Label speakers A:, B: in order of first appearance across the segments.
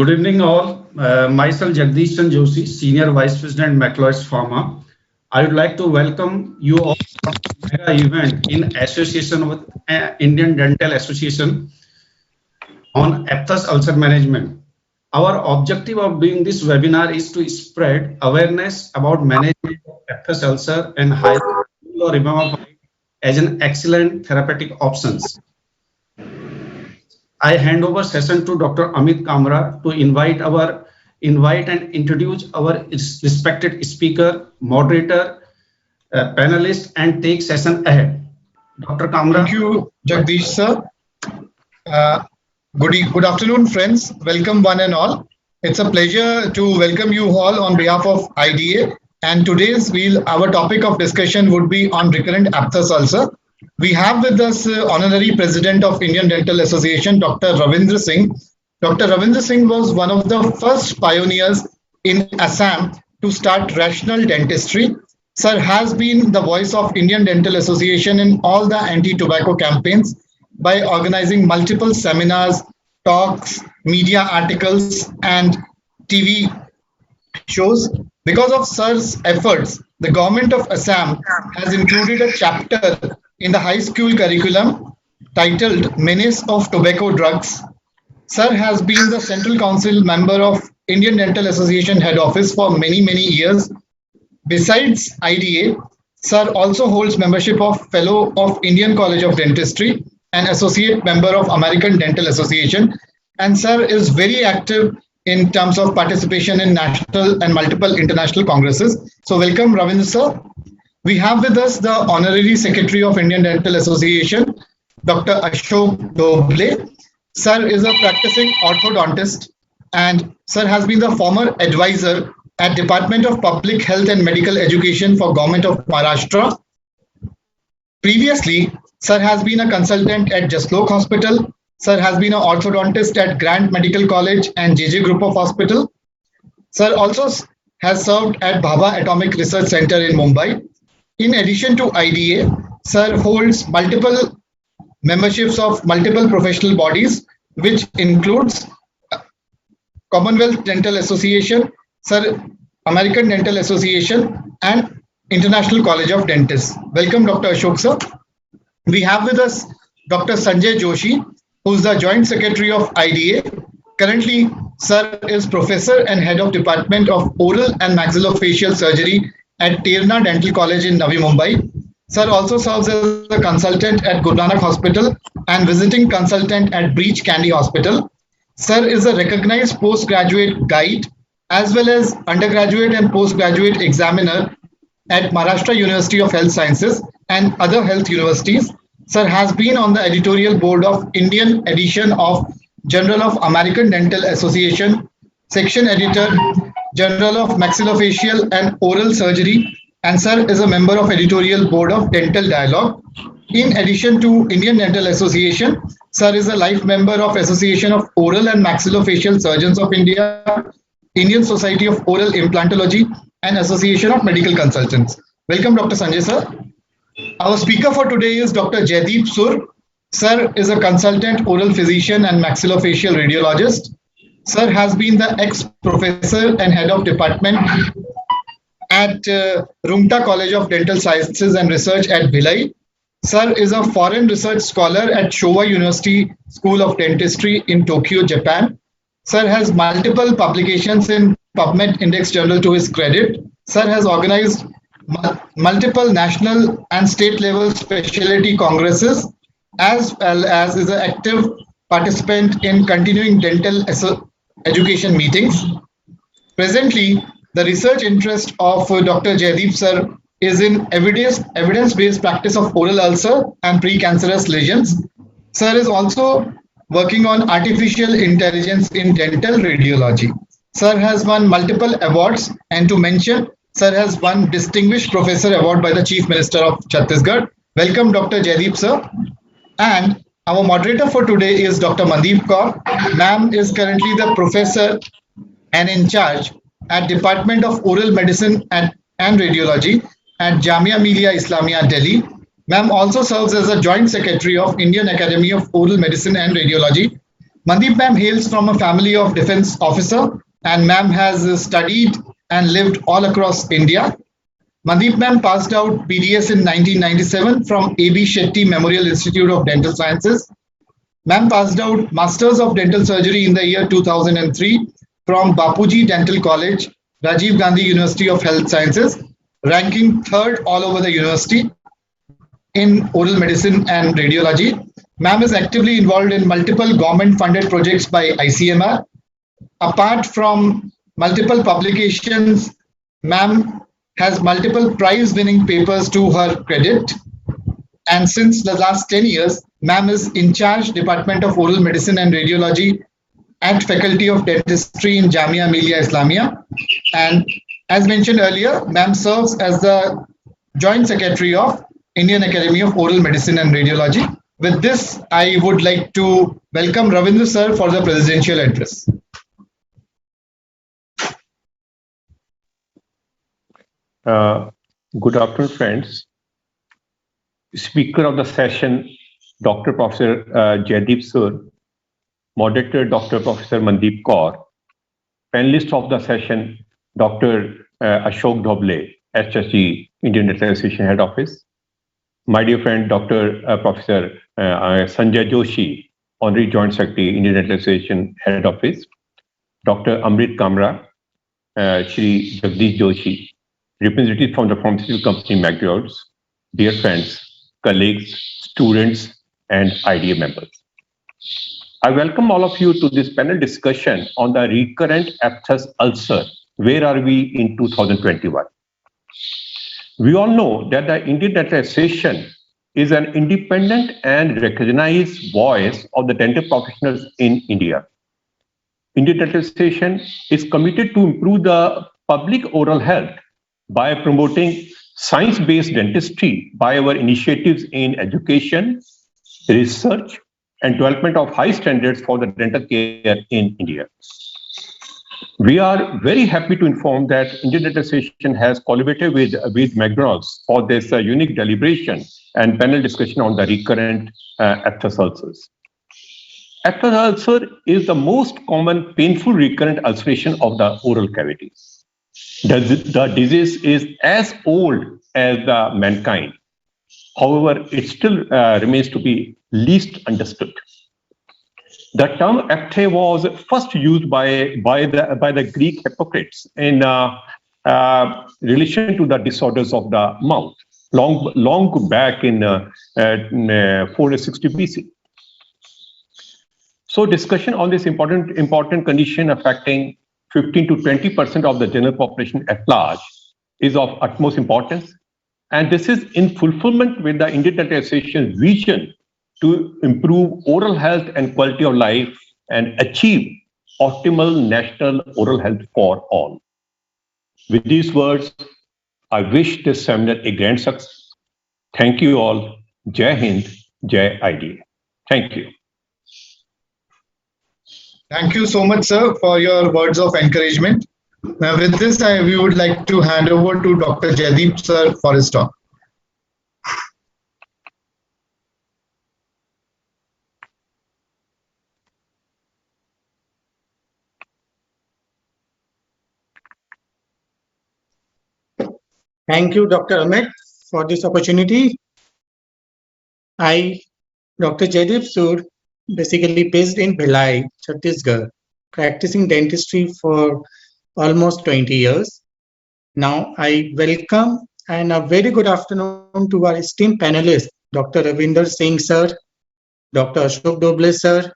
A: Good evening, all. Myself Jagdish Chandra Joshi, Senior Vice President, Macleods Pharma. I would like to welcome you all to the mega event in association with Indian Dental Association on aphthous ulcer management. Our objective of doing this webinar is to spread awareness about management of aphthous ulcer and highlight imamapide as an excellent therapeutic options. I hand over session to Dr. Amit Kamra to invite and introduce our respected speaker, moderator, panelist, and take session ahead. Dr. Kamra.
B: Thank you, Jagdish sir. Good afternoon, friends. Welcome one and all. It's a pleasure to welcome you all on behalf of IDA. And today's our topic of discussion would be on recurrent aphthous ulcer. We have with us Honorary President of Indian Dental Association, Dr. Ravindra Singh. Dr. Ravindra Singh was one of the first pioneers in Assam to start rational dentistry. Sir has been the voice of Indian Dental Association in all the anti-tobacco campaigns by organizing multiple seminars, talks, media articles, and TV shows. Because of Sir's efforts, the government of Assam has included a chapter in the high school curriculum titled Menace of Tobacco Drugs. Sir has been the Central Council member of Indian Dental Association head office for many years. Besides IDA, Sir also holds membership of Fellow of Indian College of Dentistry and Associate Member of American Dental Association. And Sir is very active in terms of participation in national and multiple international congresses. So welcome, Ravindra sir. We have with us the Honorary Secretary of Indian Dental Association, Dr. Ashok Doble. Sir is a practicing orthodontist and Sir has been the former advisor at Department of Public Health and Medical Education for Government of Maharashtra. Previously, Sir has been a consultant at Jaslok Hospital. Sir has been an orthodontist at Grant Medical College and JJ Group of Hospital. Sir also has served at Bhabha Atomic Research Center in Mumbai. In addition to IDA, Sir holds multiple memberships of multiple professional bodies, which includes Commonwealth Dental Association, Sir, American Dental Association, and International College of Dentists. Welcome, Dr. Ashok sir. We have with us Dr. Sanjay Joshi, who is the Joint Secretary of IDA. Currently, Sir is Professor and Head of Department of Oral and Maxillofacial Surgery at Terna Dental College in Navi Mumbai. Sir also serves as a consultant at Guru Nanak Hospital and visiting consultant at Breach Candy Hospital. Sir is a recognized postgraduate guide as well as undergraduate and postgraduate examiner at Maharashtra University of Health Sciences and other health universities. Sir has been on the editorial board of Indian edition of Journal of American Dental Association, section editor, Journal of Maxillofacial and Oral Surgery, and Sir is a member of editorial board of Dental Dialogue. In addition to Indian Dental Association, Sir is a life member of Association of Oral and Maxillofacial Surgeons of India, Indian Society of Oral Implantology, and Association of Medical Consultants. Welcome, Dr. Sanjay sir. Our speaker for today is Dr. Jaideep Sur. Sir is a consultant oral physician and maxillofacial radiologist. Sir has been the ex-professor and head of department at Rungta College of Dental Sciences and Research at Bhilai. Sir is a foreign research scholar at Showa University School of Dentistry in Tokyo, Japan. Sir has multiple publications in PubMed Index Journal to his credit. Sir has organized multiple national and state level specialty congresses, as well as is an active participant in continuing dental education meetings. Presently, the research interest of Dr. Jaideep sir is in evidence-based practice of oral ulcer and precancerous lesions. Sir is also working on artificial intelligence in dental radiology. Sir has won multiple awards, and to mention, Sir has won Distinguished Professor Award by the Chief Minister of Chhattisgarh. Welcome, Dr. Jaideep sir. And our moderator for today is Dr. Mandeep Kaur. Ma'am is currently the professor and in charge at Department of Oral Medicine and Radiology at Jamia Millia Islamia, Delhi. Ma'am also serves as a Joint Secretary of Indian Academy of Oral Medicine and Radiology Mandeep ma'am hails from a family of defense officer, and ma'am has studied and lived all across India. Mandeep ma'am passed out BDS in 1997 from A.B. Shetty Memorial Institute of Dental Sciences. Ma'am passed out Masters of Dental Surgery in the year 2003 from Bapuji Dental College, Rajiv Gandhi University of Health Sciences, ranking third all over the university in oral medicine and radiology. Ma'am is actively involved in multiple government-funded projects by ICMR. Apart from multiple publications, ma'am has multiple prize-winning papers to her credit. And since the last 10 years, ma'am is in charge Department of Oral Medicine and Radiology at Faculty of Dentistry in Jamia Millia Islamia. And as mentioned earlier, ma'am serves as the Joint Secretary of Indian Academy of Oral Medicine and Radiology. With this, I would like to welcome Ravindra sir for the presidential address.
C: Good afternoon, friends. Speaker of the session, Dr. Professor Jaideep Sur, Moderator, Dr. Professor Mandeep Kaur, panelist of the session, Dr. Ashok Dhoble, HSG, Indian Dental Association Head Office, my dear friend, Dr. Professor Sanjay Joshi, Honorary Joint Secretary, Indian Dental Association Head Office, Dr. Amrit Kamra, Shri Jagdish Joshi, representative from the pharmaceutical company McGraw, dear friends, colleagues, students, and IDA members. I welcome all of you to this panel discussion on the recurrent aphthous ulcer. Where are we in 2021? We all know that the Indian Dental Association is an independent and recognized voice of the dental professionals in India. Indian Dental Association is committed to improve the public oral health by promoting science-based dentistry by our initiatives in education, research, and development of high standards for the dental care in India. We are very happy to inform that Indian Dental Association has collaborated with McGraw for this unique deliberation and panel discussion on the recurrent aphthous ulcers. Aphthous ulcer is the most common painful recurrent ulceration of the oral cavity. The disease is as old as mankind. However, it still remains to be least understood. The term aphthe was first used by the Greek Hippocrates in relation to the disorders of the mouth, long back in 460 BC. So, discussion on this important condition affecting 15 to 20% of the general population at large is of utmost importance, and this is in fulfillment with the Indian Dental Association's vision to improve oral health and quality of life and achieve optimal national oral health for all. With these words, I wish this seminar a grand success. Thank you all. Jai Hind, Jai IDA. Thank you.
B: Thank you so much, sir, for your words of encouragement. Now, with this, we would like to hand over to Dr. Jaideep, sir, for his talk.
D: Thank you, Dr. Amit, for this opportunity. I, Dr. Jaideep Sur, basically based in Bhilai, Chhattisgarh, practicing dentistry for almost 20 years. Now, I welcome and a very good afternoon to our esteemed panelists, Dr. Ravinder Singh sir, Dr. Ashok Dhoble sir,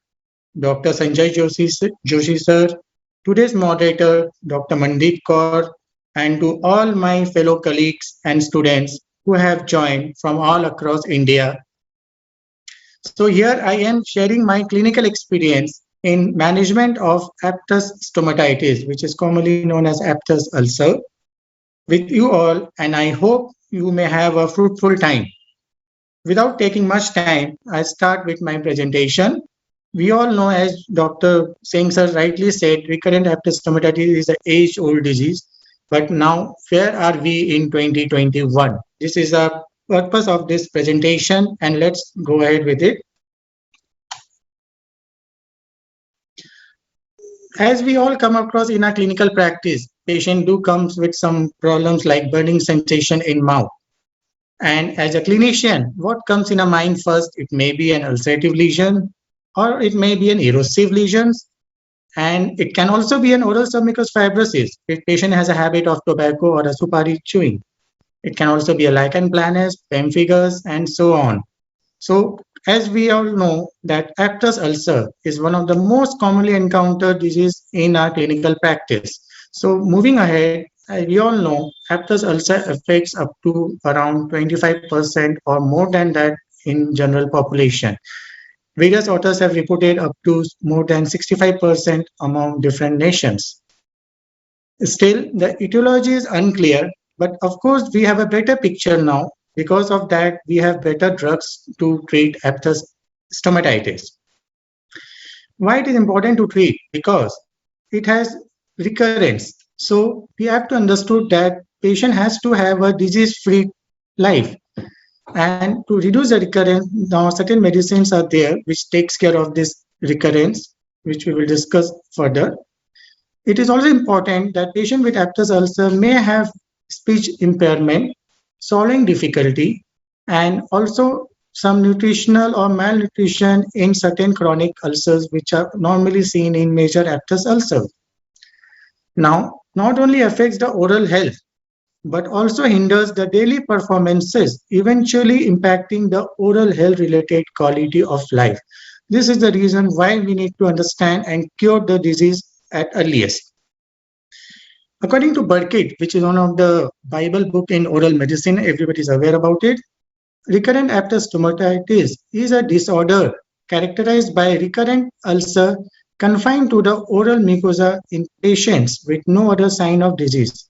D: Dr. Sanjay Joshi sir, today's moderator, Dr. Mandeep Kaur, and to all my fellow colleagues and students who have joined from all across India. So here I am sharing my clinical experience in management of aphthous stomatitis, which is commonly known as aphthous ulcer, with you all, and I hope you may have a fruitful time. Without taking much time, I start with my presentation. We all know, as Dr. Singh sir rightly said, recurrent aphthous stomatitis is an age-old disease. But now, where are we in 2021? This is the purpose of this presentation, and let's go ahead with it. As we all come across in our clinical practice, patient do comes with some problems like burning sensation in mouth. And as a clinician, what comes in our mind first? It may be an ulcerative lesion, or it may be an erosive lesion, and it can also be an oral submucous fibrosis if patient has a habit of tobacco or a supari chewing. It can also be a lichen planus, pemphigus, and so on. So as we all know that Aptus ulcer is one of the most commonly encountered disease in our clinical practice. So moving ahead, we all know Aptus ulcer affects up to around 25% or more than that in general population. Various authors have reported up to more than 65% among different nations. Still, the etiology is unclear, but of course, we have a better picture now. Because of that, we have better drugs to treat Aptus stomatitis. Why it is important to treat? Because it has recurrence. So we have to understood that patient has to have a disease-free life. And to reduce the recurrence, now certain medicines are there which takes care of this recurrence, which we will discuss further. It is also important that patient with Aptus ulcer may have speech impairment, swallowing difficulty, and also some nutritional or malnutrition in certain chronic ulcers which are normally seen in major Aptus ulcers. Now, not only affects the oral health, but also hinders the daily performances, eventually impacting the oral health related quality of life. This is the reason why we need to understand and cure the disease at earliest. According to Burkitt, which is one of the Bible book in oral medicine, everybody is aware about it. Recurrent Aptus stomatitis is a disorder characterized by recurrent ulcer confined to the oral mucosa in patients with no other sign of disease.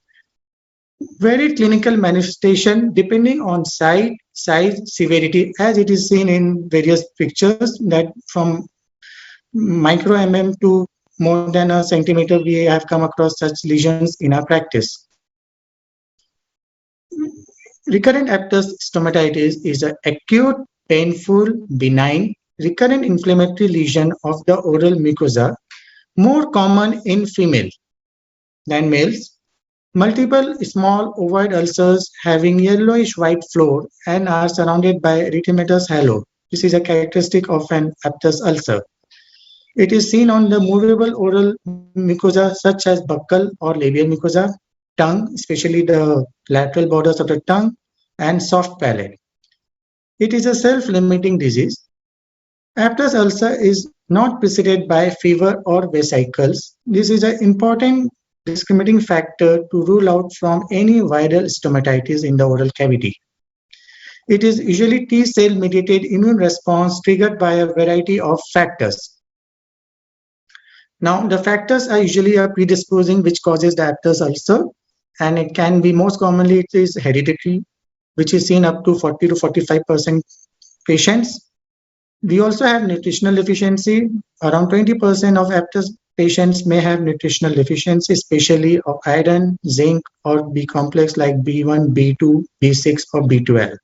D: Varied clinical manifestation depending on size, severity, as it is seen in various pictures that from micro mm to more than a centimeter, we have come across such lesions in our practice. Recurrent Aptus stomatitis is an acute, painful, benign, recurrent inflammatory lesion of the oral mucosa, more common in female than males. Multiple small ovoid ulcers having yellowish white floor and are surrounded by erythematous halo. This is a characteristic of an Aptus ulcer. It is seen on the movable oral mucosa such as buccal or labial mucosa, tongue, especially the lateral borders of the tongue, and soft palate. It is a self-limiting disease. Aptus ulcer is not preceded by fever or vesicles. This is an important discriminating factor to rule out from any viral stomatitis in the oral cavity. It is usually T-cell mediated immune response triggered by a variety of factors. Now, the factors are usually a predisposing which causes the Aptus ulcer, and it can be most commonly it is hereditary, which is seen up to 40 to 45% patients. We also have nutritional deficiency. Around 20% of Aptus patients may have nutritional deficiency, especially of iron, zinc, or B complex like B1, B2, B6, or B12.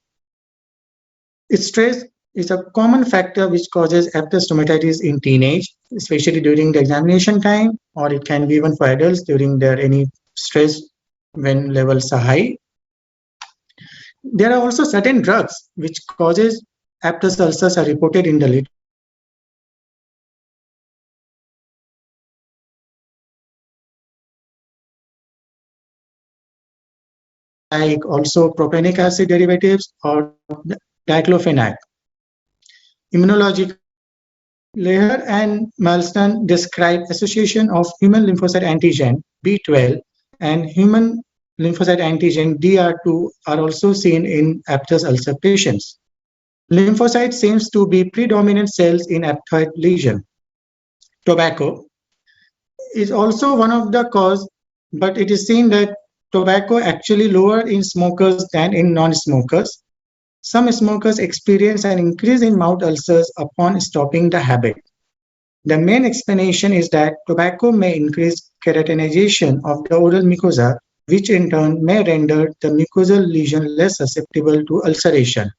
D: Stress is a common factor which causes Aptus stomatitis in teenage, especially during the examination time, or it can be even for adults during their any stress when levels are high. There are also certain drugs which causes Aptus ulcers are reported in the literature. Like also propionic acid derivatives or diclofenac. Immunologic Leher and Maelston describe association of human lymphocyte antigen B12 and human lymphocyte antigen DR2 are also seen in Aptus ulcer patients. Lymphocyte seems to be predominant cells in aptoid lesion. Tobacco is also one of the cause, but it is seen that tobacco actually lower in smokers than in non-smokers. Some smokers experience an increase in mouth ulcers upon stopping the habit. The main explanation is that tobacco may increase keratinization of the oral mucosa, which in turn may render the mucosal lesion less susceptible to ulceration.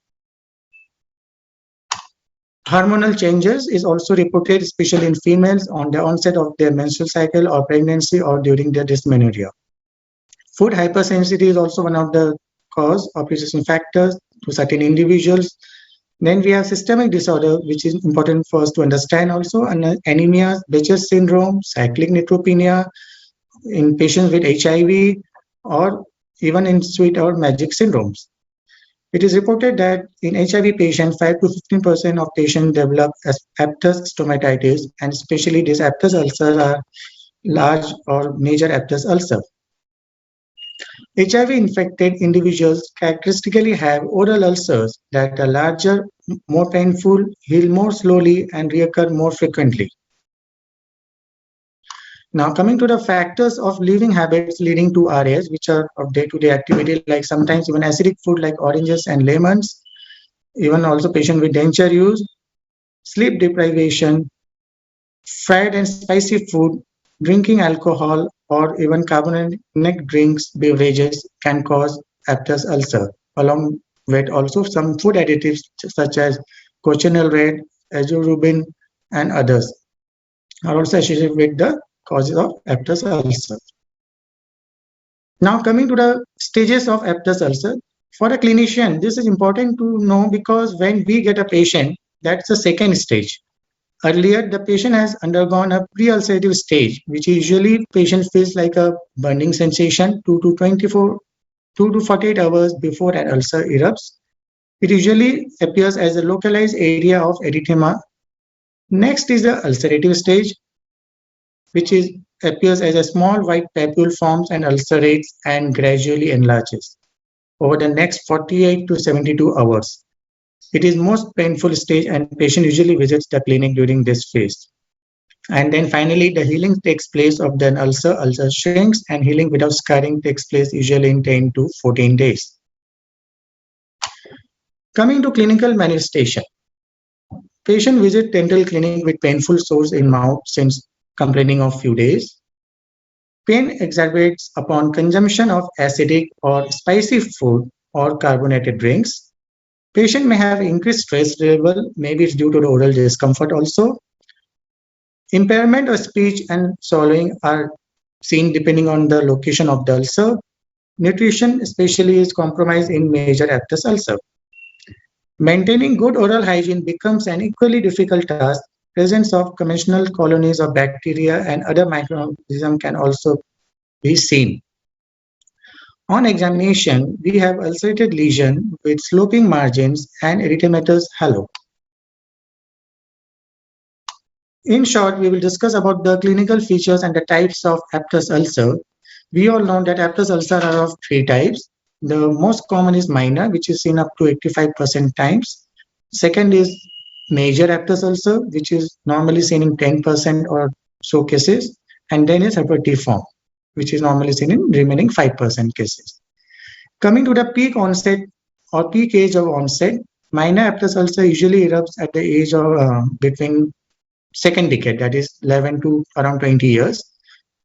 D: Hormonal changes is also reported, especially in females on the onset of their menstrual cycle or pregnancy or during their dysmenorrhea. Food hypersensitivity is also one of the cause or precipitating factors to certain individuals. Then we have systemic disorder, which is important for us to understand also, and anemia, Behçet's syndrome, cyclic neutropenia in patients with HIV, or even in sweet or magic syndromes. It is reported that in HIV patients, 5 to 15% of patients develop aphthous stomatitis, and especially these aphthous ulcers are large or major aphthous ulcers. HIV-infected individuals characteristically have oral ulcers that are larger, more painful, heal more slowly, and reoccur more frequently. Now, coming to the factors of living habits leading to RAS, which are of day-to-day activity, like sometimes even acidic food like oranges and lemons, even also patient with denture use, sleep deprivation, fried and spicy food, drinking alcohol, or even carbonated drinks, beverages can cause aphthous ulcer, along with also some food additives such as cochineal red, azorubin, and others are also associated with the causes of aphthous ulcer. Now coming to the stages of aphthous ulcer. For a clinician, this is important to know because when we get a patient, that's the second stage. Earlier, the patient has undergone a pre-ulcerative stage, which usually patient feels like a burning sensation 2 to 48 hours before an ulcer erupts. It usually appears as a localized area of erythema. Next is the ulcerative stage, which appears as a small white papule forms and ulcerates and gradually enlarges over the next 48 to 72 hours. It is most painful stage and patient usually visits the clinic during this phase. And then finally, the healing takes place of the ulcer shrinks, and healing without scarring takes place usually in 10 to 14 days. Coming to clinical manifestation. Patient visit dental clinic with painful sores in mouth since complaining of few days. Pain exacerbates upon consumption of acidic or spicy food or carbonated drinks. Patient may have increased stress level, maybe it's due to the oral discomfort also. Impairment of speech and swallowing are seen depending on the location of the ulcer. Nutrition especially is compromised in major aphthous ulcer. Maintaining good oral hygiene becomes an equally difficult task. Presence of conventional colonies of bacteria and other microorganisms can also be seen. On examination, we have ulcerated lesion with sloping margins and erythematous halo. In short, we will discuss about the clinical features and the types of aphthous ulcer. We all know that aphthous ulcer are of 3 types. The most common is minor, which is seen up to 85% times. Second is major aphthous ulcer, which is normally seen in 10% or so cases. And then is herpetiform, which is normally seen in remaining 5% cases. Coming to the peak onset or peak age of onset, minor aphthous ulcer usually erupts at the age of between second decade, that is 11 to around 20 years,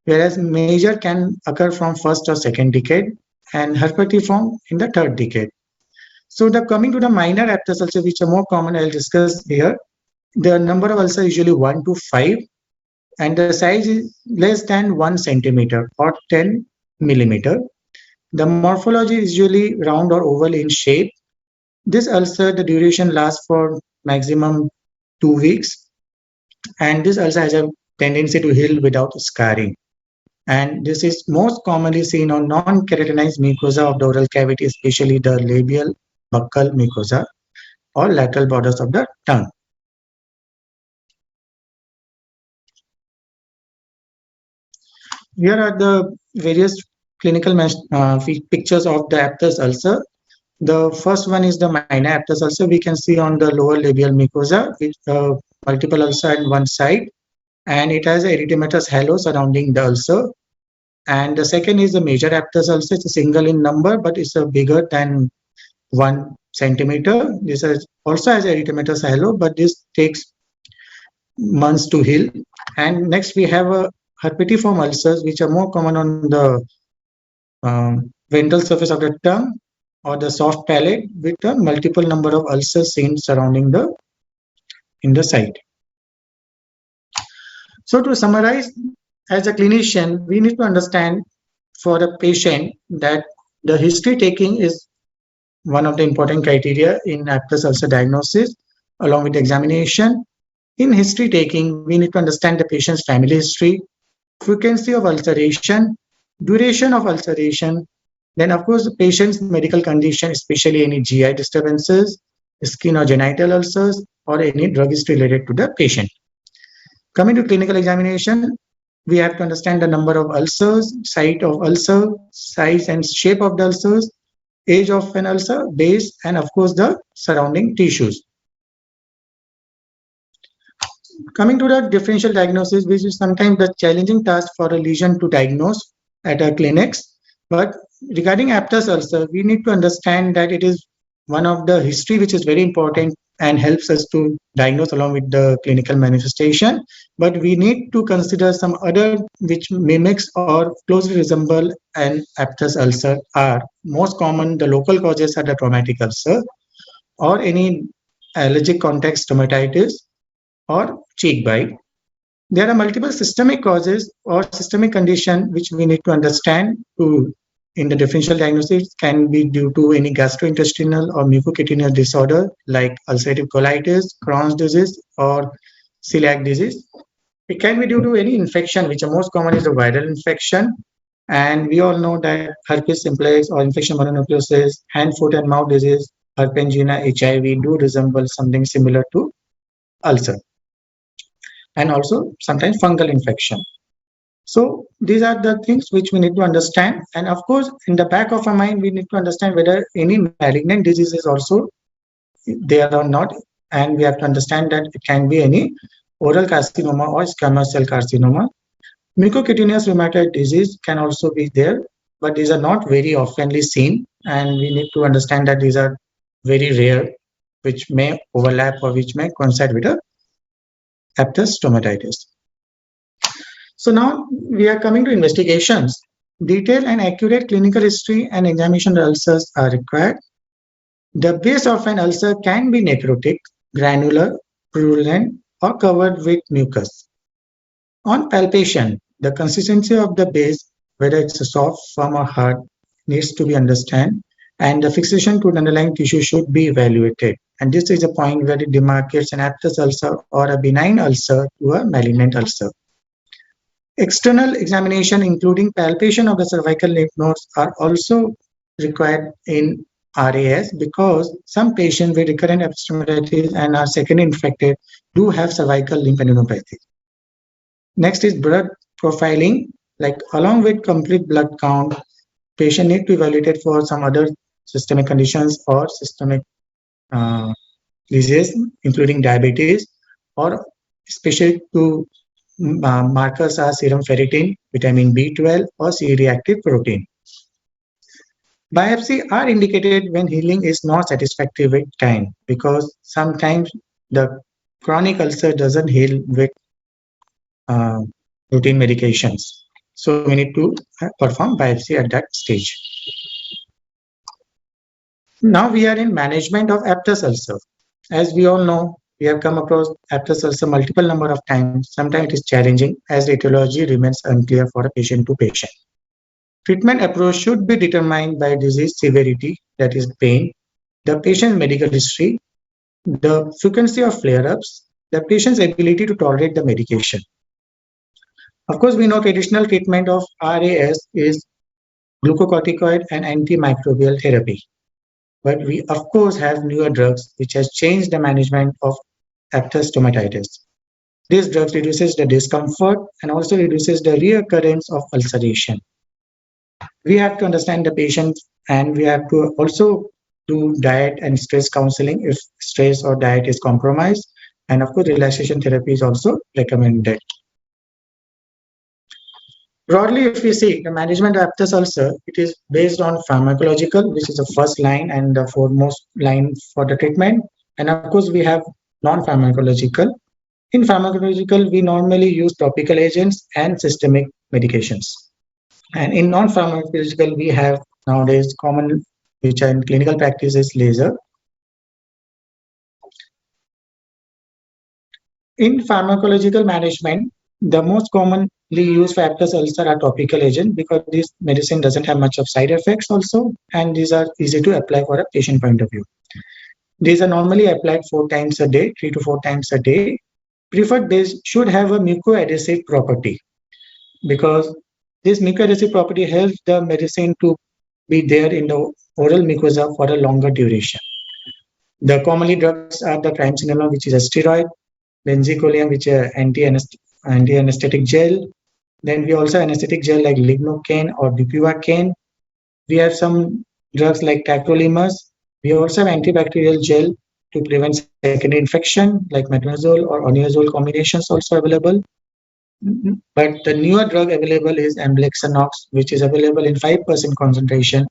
D: whereas major can occur from first or second decade and herpetiform in the third decade. So coming to the minor aphthous ulcer, which are more common, I'll discuss here. The number of ulcer usually 1 to 5, and the size is less than 1 centimeter or 10 millimeter. The morphology is usually round or oval in shape. This ulcer, the duration lasts for maximum 2 weeks, and this ulcer has a tendency to heal without scarring. And this is most commonly seen on non-keratinized mucosa of the oral cavity, especially the labial buccal mucosa or lateral borders of the tongue. Here are the various clinical pictures of the aphthous ulcer. The first one is the minor aphthous ulcer. We can see on the lower labial mucosa with multiple ulcer on one side, and it has a erythematous halo surrounding the ulcer. And the second is the major aphthous ulcer. It's a single in number, but it's bigger than 1 centimeter. This also has erythematous halo, but this takes months to heal. And next we have a herpetiform ulcers, which are more common on the ventral surface of the tongue or the soft palate, with a multiple number of ulcers seen surrounding the in the site. So to summarize, as a clinician, we need to understand for a patient that the history taking is one of the important criteria in aphthous ulcer diagnosis, along with examination. In history taking, we need to understand the patient's family history, frequency of ulceration, duration of ulceration, then of course the patient's medical condition, especially any GI disturbances, skin or genital ulcers, or any drug history related to the patient. Coming to clinical examination, we have to understand the number of ulcers, site of ulcer, size and shape of the ulcers, age of an ulcer, base, and of course the surrounding tissues. Coming to the differential diagnosis, which is sometimes the challenging task for a lesion to diagnose at our clinics. But regarding aphthous ulcer, we need to understand that it is one of the history which is very important and helps us to diagnose along with the clinical manifestation. But we need to consider some other which mimics or closely resemble an aphthous ulcer are. Most common, the local causes are the traumatic ulcer or any allergic contact stomatitis or cheek bite. There are multiple systemic causes or systemic condition which we need to understand to in the differential diagnosis can be due to any gastrointestinal or mucocutaneous disorder like ulcerative colitis, Crohn's disease, or celiac disease. It can be due to any infection, which the most common is a viral infection. And we all know that herpes simplex or infection mononucleosis, hand, foot, and mouth disease, herpangina, HIV do resemble something similar to ulcer. And also sometimes fungal infection. So these are the things which we need to understand. And of course, in the back of our mind, we need to understand whether any malignant disease is also there or not. And we have to understand that it can be any oral carcinoma or squamous cell carcinoma. Mucocutaneous rheumatoid disease can also be there, but these are not very oftenly seen. And we need to understand that these are very rare, which may overlap or which may coincide with a aphthous stomatitis. So now we are coming to investigations. Detailed and accurate clinical history and examination of ulcers are required. The base of an ulcer can be necrotic, granular, purulent, or covered with mucus. On palpation, the consistency of the base, whether it's a soft, firm, or hard, needs to be understood, and the fixation to the underlying tissue should be evaluated. And this is a point where it demarcates an aphthous ulcer or a benign ulcer to a malignant ulcer. External examination, including palpation of the cervical lymph nodes, are also required in RAS because some patients with recurrent aphthous stomatitis and are secondly infected do have cervical lymphadenopathy. Next is blood profiling, like along with complete blood count, patient need to evaluate it for some other systemic conditions or systemic disease, including diabetes, or especially to markers are serum ferritin, vitamin B12, or C-reactive protein. Biopsy are indicated when healing is not satisfactory with time because sometimes the chronic ulcer doesn't heal with routine medications. So we need to perform biopsy at that stage. Now we are in management of aphthous ulcer. As we all know, we have come across aphthous ulcer multiple number of times. Sometimes it is challenging as the etiology remains unclear for a patient to patient. Treatment approach should be determined by disease severity, that is pain, the patient's medical history, the frequency of flare-ups, the patient's ability to tolerate the medication. Of course, we know traditional treatment of RAS is glucocorticoid and antimicrobial therapy. But we, of course, have newer drugs which has changed the management of aphthous stomatitis. These drugs reduces the discomfort and also reduces the reoccurrence of ulceration. We have to understand the patient and we have to also do diet and stress counseling if stress or diet is compromised. And of course, relaxation therapy is also recommended. Broadly, if we see the management of aphthous ulcer, it is based on pharmacological, which is the first line and the foremost line for the treatment. And of course, we have non-pharmacological. In pharmacological, we normally use topical agents and systemic medications. And in non-pharmacological, we have nowadays common, which are in clinical practice is laser. In pharmacological management, the most commonly used for Aptus ulcer are topical agents because this medicine doesn't have much of side effects also, and these are easy to apply for a patient point of view. These are normally applied 4 times a day, 3 to 4 times a day. Preferred base should have a mucoadhesive property because this mucoadhesive property helps the medicine to be there in the oral mucosa for a longer duration. The commonly drugs are the triamcinolone, which is a steroid, benzycolium, which is anti-anesthetic gel. Then we also have anesthetic gel like lignocaine or bupivacaine. We have some drugs like tacrolimus. We also have antibacterial gel to prevent secondary infection like metronidazole or oniazole combinations also available. But the newer drug available is amblyxanox, which is available in 5% concentration.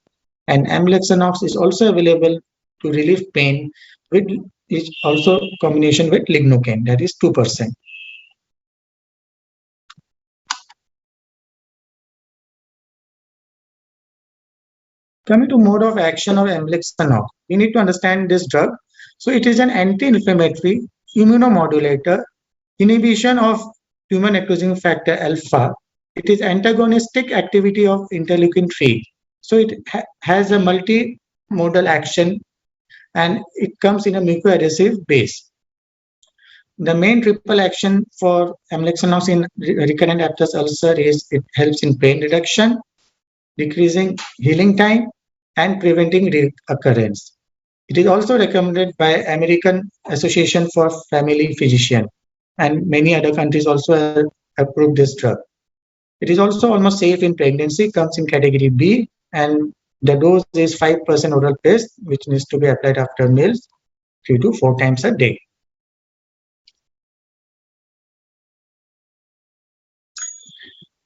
D: And amblyxanox is also available to relieve pain, which is also combination with lignocaine, that is 2%. Coming to mode of action of amblyxanox, we need to understand this drug. So it is an anti-inflammatory immunomodulator, inhibition of tumor necrotizing factor alpha. It is antagonistic activity of interleukin-3. So it has a multimodal action and it comes in a mucoadhesive base. The main triple action for amblyxanox in recurrent Aptus ulcer is it helps in pain reduction, decreasing healing time, and preventing reoccurrence. It is also recommended by American Association for Family Physicians, and many other countries also have approved this drug. It is also almost safe in pregnancy, comes in category B, and the dose is 5% oral paste, which needs to be applied after meals 3 to 4 times a day.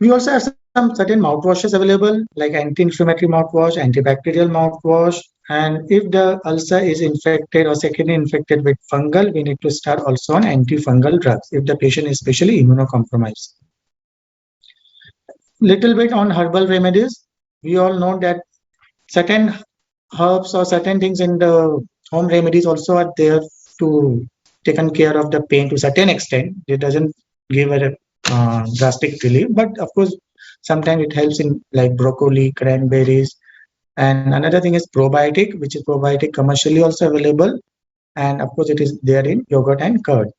D: We also have some certain mouthwashes available, like anti-inflammatory mouthwash, antibacterial mouthwash, and if the ulcer is infected or secondary infected with fungal, we need to start also on antifungal drugs if the patient is especially immunocompromised. Little bit on herbal remedies. We all know that certain herbs or certain things in the home remedies also are there to taken care of the pain to a certain extent. It doesn't give a drastic relief, but of course sometimes it helps in like broccoli, cranberries. And another thing is probiotic, which is probiotic commercially also available, and of course it is there in yogurt and curd.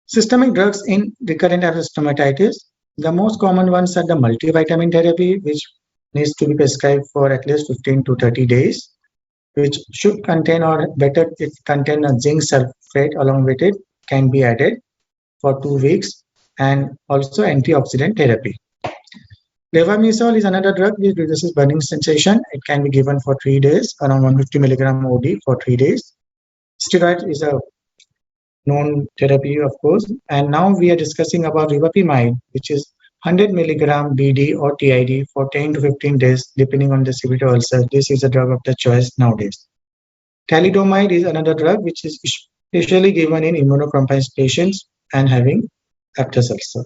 D: Systemic drugs in recurrent stomatitis. The most common ones are the multivitamin therapy, which needs to be prescribed for at least 15 to 30 days, which should contain, or better it contain, a zinc sulfate along with it can be added for 2 weeks, and also antioxidant therapy. Levamisole is another drug which reduces burning sensation. It can be given for 3 days, around 150 milligram OD for 3 days. Steroid is a known therapy, of course, and now we are discussing about rivapimide, which is 100 milligram BD or TID for 10 to 15 days, depending on the severity of ulcer. This is a drug of the choice nowadays. Thalidomide is another drug which is especially given in immunocompromised patients and having Aptus ulcer.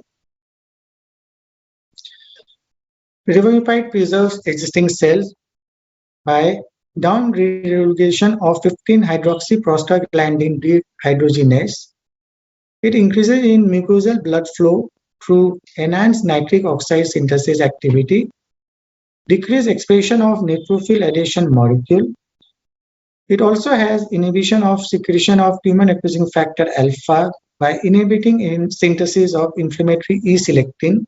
D: Rivapimide preserves existing cells by down-regulation of 15-hydroxyprostaglandin dehydrogenase. It increases in mucosal blood flow through enhanced nitric oxide synthesis activity, decreased expression of neutrophil adhesion molecule. It also has inhibition of secretion of tumor necrotizing factor alpha by inhibiting in synthesis of inflammatory E-selectin.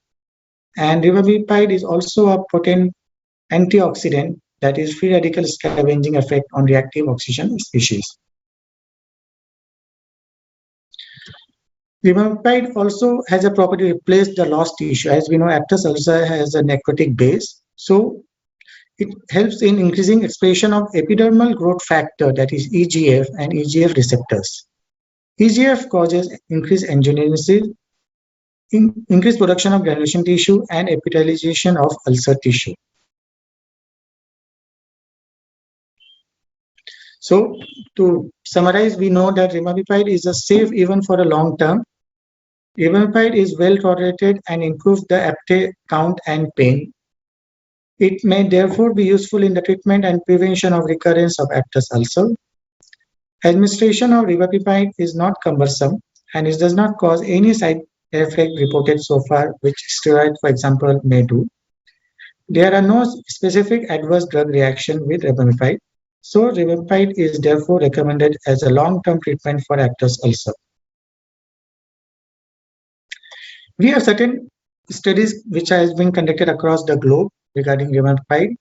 D: And rivapimide is also a potent antioxidant, that is free radical scavenging effect on reactive oxygen species. Rivapimide also has a property to replace the lost tissue. As we know, Aptus ulcer has a necrotic base, so it helps in increasing expression of epidermal growth factor, that is EGF, and EGF receptors. EGF causes increased angiogenesis, increased production of granulation tissue, and epithelialization of ulcer tissue. So to summarize, we know that rivapimide is safe even for a long term. Rivapimide is well tolerated and improves the apte count and pain. It may therefore be useful in the treatment and prevention of recurrence of Aptus ulcer. Administration of rivapipide is not cumbersome and it does not cause any side effect reported so far, which steroid, for example, may do. There are no specific adverse drug reaction with rivapipide, so rivapipide is therefore recommended as a long-term treatment for Aptus ulcer. We have certain studies which has been conducted across the globe regarding rivapipide.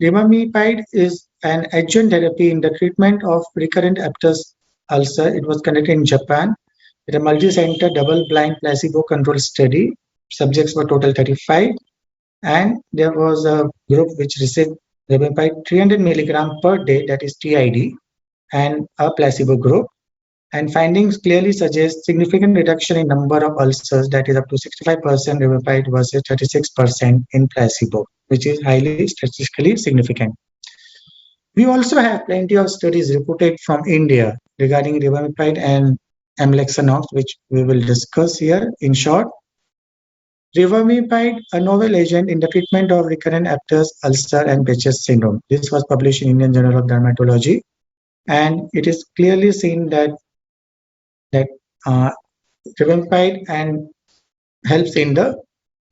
D: Rivapipide is an adjunct therapy in the treatment of recurrent Aptus ulcer. It was conducted in Japan with a multi-center double-blind placebo-controlled study. Subjects were total 35, and there was a group which received rivapipide 300 milligram per day, that is TID, and a placebo group. And findings clearly suggest significant reduction in number of ulcers, that is up to 65% rivapipide versus 36% in placebo, which is highly statistically significant. We also have plenty of studies reported from India regarding rivapipide and amlexanox, which we will discuss here in short. Rivapipide, a novel agent in the treatment of recurrent Aptus ulcer and Behçet's syndrome. This was published in Indian Journal of Dermatology, and it is clearly seen that rivapipide and helps in the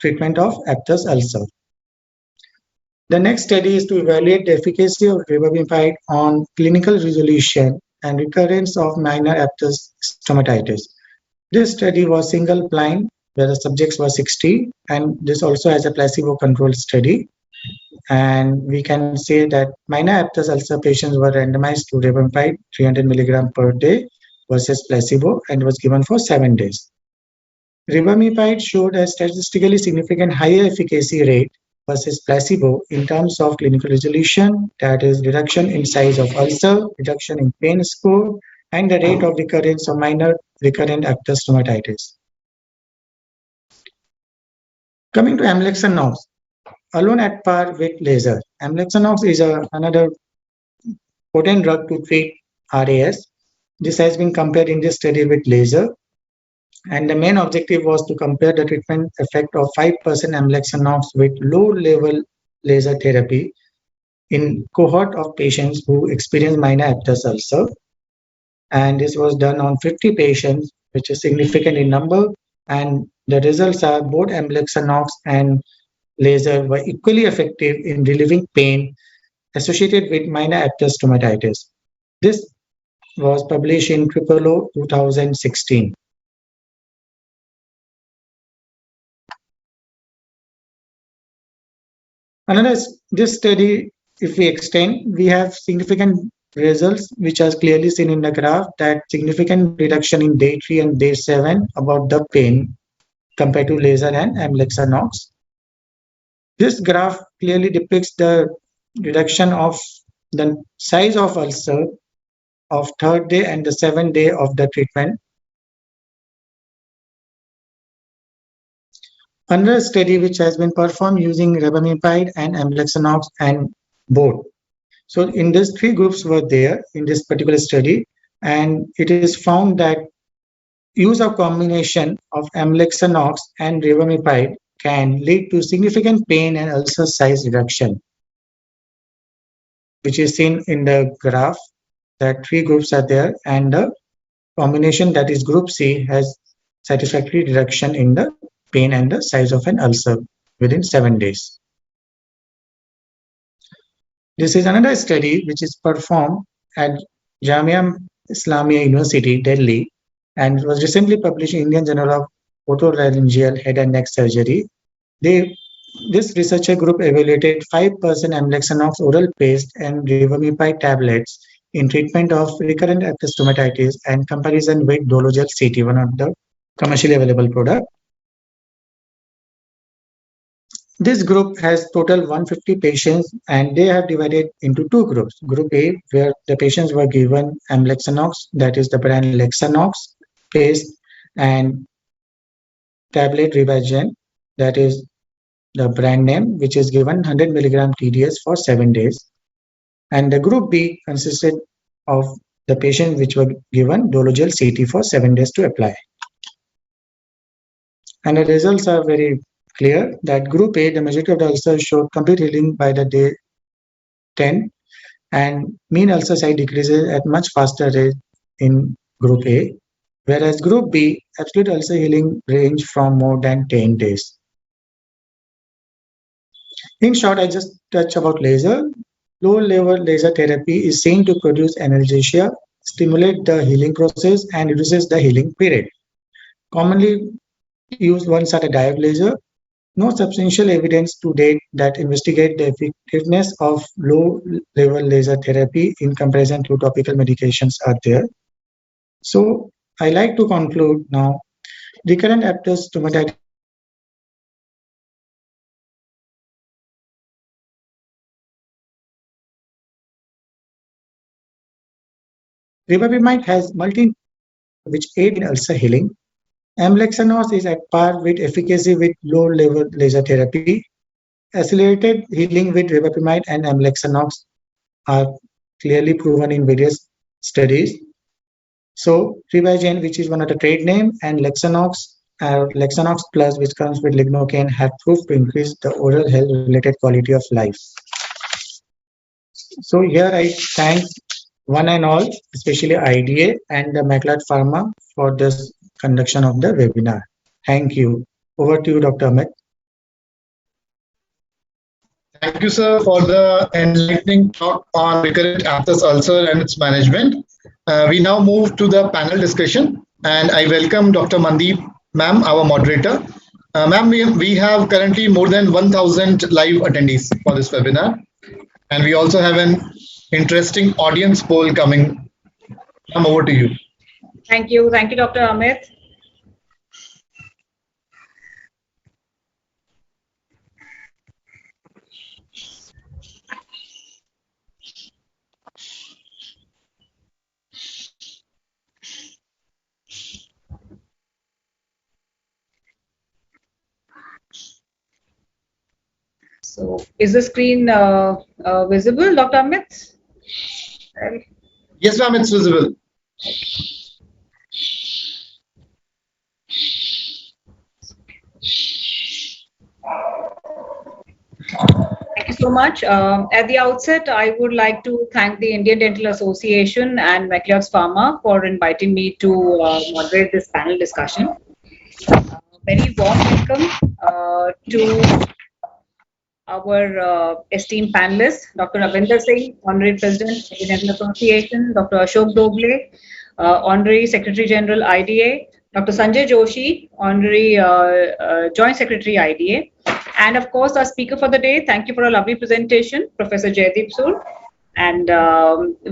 D: treatment of Aptus ulcer. The next study is to evaluate the efficacy of rivapipide on clinical resolution and recurrence of minor Aptus stomatitis. This study was single blind, where the subjects were 60, and this also has a placebo-controlled study. And we can say that minor Aptus ulcer patients were randomized to rivapipide 300 milligram per day versus placebo, and was given for 7 days. Rivapipide showed a statistically significant higher efficacy rate versus placebo in terms of clinical resolution, that is reduction in size of ulcer, reduction in pain score, and the rate of recurrence of minor recurrent Aptus stomatitis. Coming to amlexanox, alone at par with laser. Amlexanox is another potent drug to treat RAS. This has been compared in this study with laser. And the main objective was to compare the treatment effect of 5% amlexanox with low-level laser therapy in cohort of patients who experienced minor Aptus ulcer. And this was done on 50 patients, which is significant in number. And the results are both amlexanox and laser were equally effective in relieving pain associated with minor Aptus stomatitis. This was published in OOO 2016. This study, if we extend, we have significant results which are clearly seen in the graph, that significant reduction in day 3 and day 7 about the pain compared to laser and amlexanox. This graph clearly depicts the reduction of the size of ulcer of 3rd day and the 7th day of the treatment. Another study which has been performed using rivapipide and amlexanox and both. So in these 3 groups were there in this particular study, and it is found that use of combination of amlexanox and rivapipide can lead to significant pain and ulcer size reduction, which is seen in the graph that 3 groups are there, and the combination, that is group C, has satisfactory reduction in the pain and the size of an ulcer within 7 days. This is another study which is performed at Jamia Islamia University, Delhi, and it was recently published in Indian Journal of Otolaryngal Head and Neck Surgery. This researcher group evaluated 5% amlexanox oral paste and rivapipide tablets in treatment of recurrent Aptus stomatitis and comparison with Dologel CT, one of the commercially available product. This group has total 150 patients, and they have divided into 2 groups. Group A, where the patients were given amlexanox, that is the brand Lexanox paste, and tablet Rivagen, that is the brand name, which is given 100 milligram TDS for 7 days. And the group B consisted of the patients which were given Dologel CT for 7 days to apply. And the results are very clear that group A, the majority of the ulcers showed complete healing by the day 10, and mean ulcer size decreases at much faster rate in group A, whereas group B, absolute ulcer healing range from more than 10 days. In short, I just touch about laser. Low-level laser therapy is seen to produce analgesia, stimulate the healing process, and reduces the healing period. Commonly used one-sided diode laser. No substantial evidence to date that investigate the effectiveness of low-level laser therapy in comparison to topical medications are there. So I like to conclude now. Recurrent after stomatitis Ribapamide has multi which aid in ulcer healing. Amlexanos is at par with efficacy with low-level laser therapy. Accelerated healing with ribapamide and amlexanox are clearly proven in various studies. So Ribagen, which is one of the trade name, and Lexanox Lexanox Plus, which comes with lignocaine, have proved to increase the oral health-related quality of life. So here I thank one and all, especially IDA and the McLeod Pharma for this conduction of the webinar. Thank you. Over to you, Dr. Amit.
B: Thank you, sir, for the enlightening talk on recurrent aphthous ulcer and its management. We now move to the panel discussion, and I welcome Dr. Mandeep, ma'am, our moderator. Ma'am, we have currently more than 1,000 live attendees for this webinar, and we also have an interesting audience poll coming. Ma'am, over to you.
E: Thank you, Dr. Amit. So, is the screen visible, Dr. Amit?
B: Yes, ma'am, it's visible.
E: Thank you so much. At the outset, I would like to thank the Indian Dental Association and McLeod Pharma for inviting me to moderate this panel discussion. Very warm welcome to our esteemed panelists, Dr. Ravinder Singh, Honorary President, Indian Dental Association, Dr. Ashok Doble, Honorary Secretary General, IDA, Dr. Sanjay Joshi, Honorary Joint Secretary, IDA, and of course, our speaker for the day. Thank you for a lovely presentation, Professor Jaideep Sood. And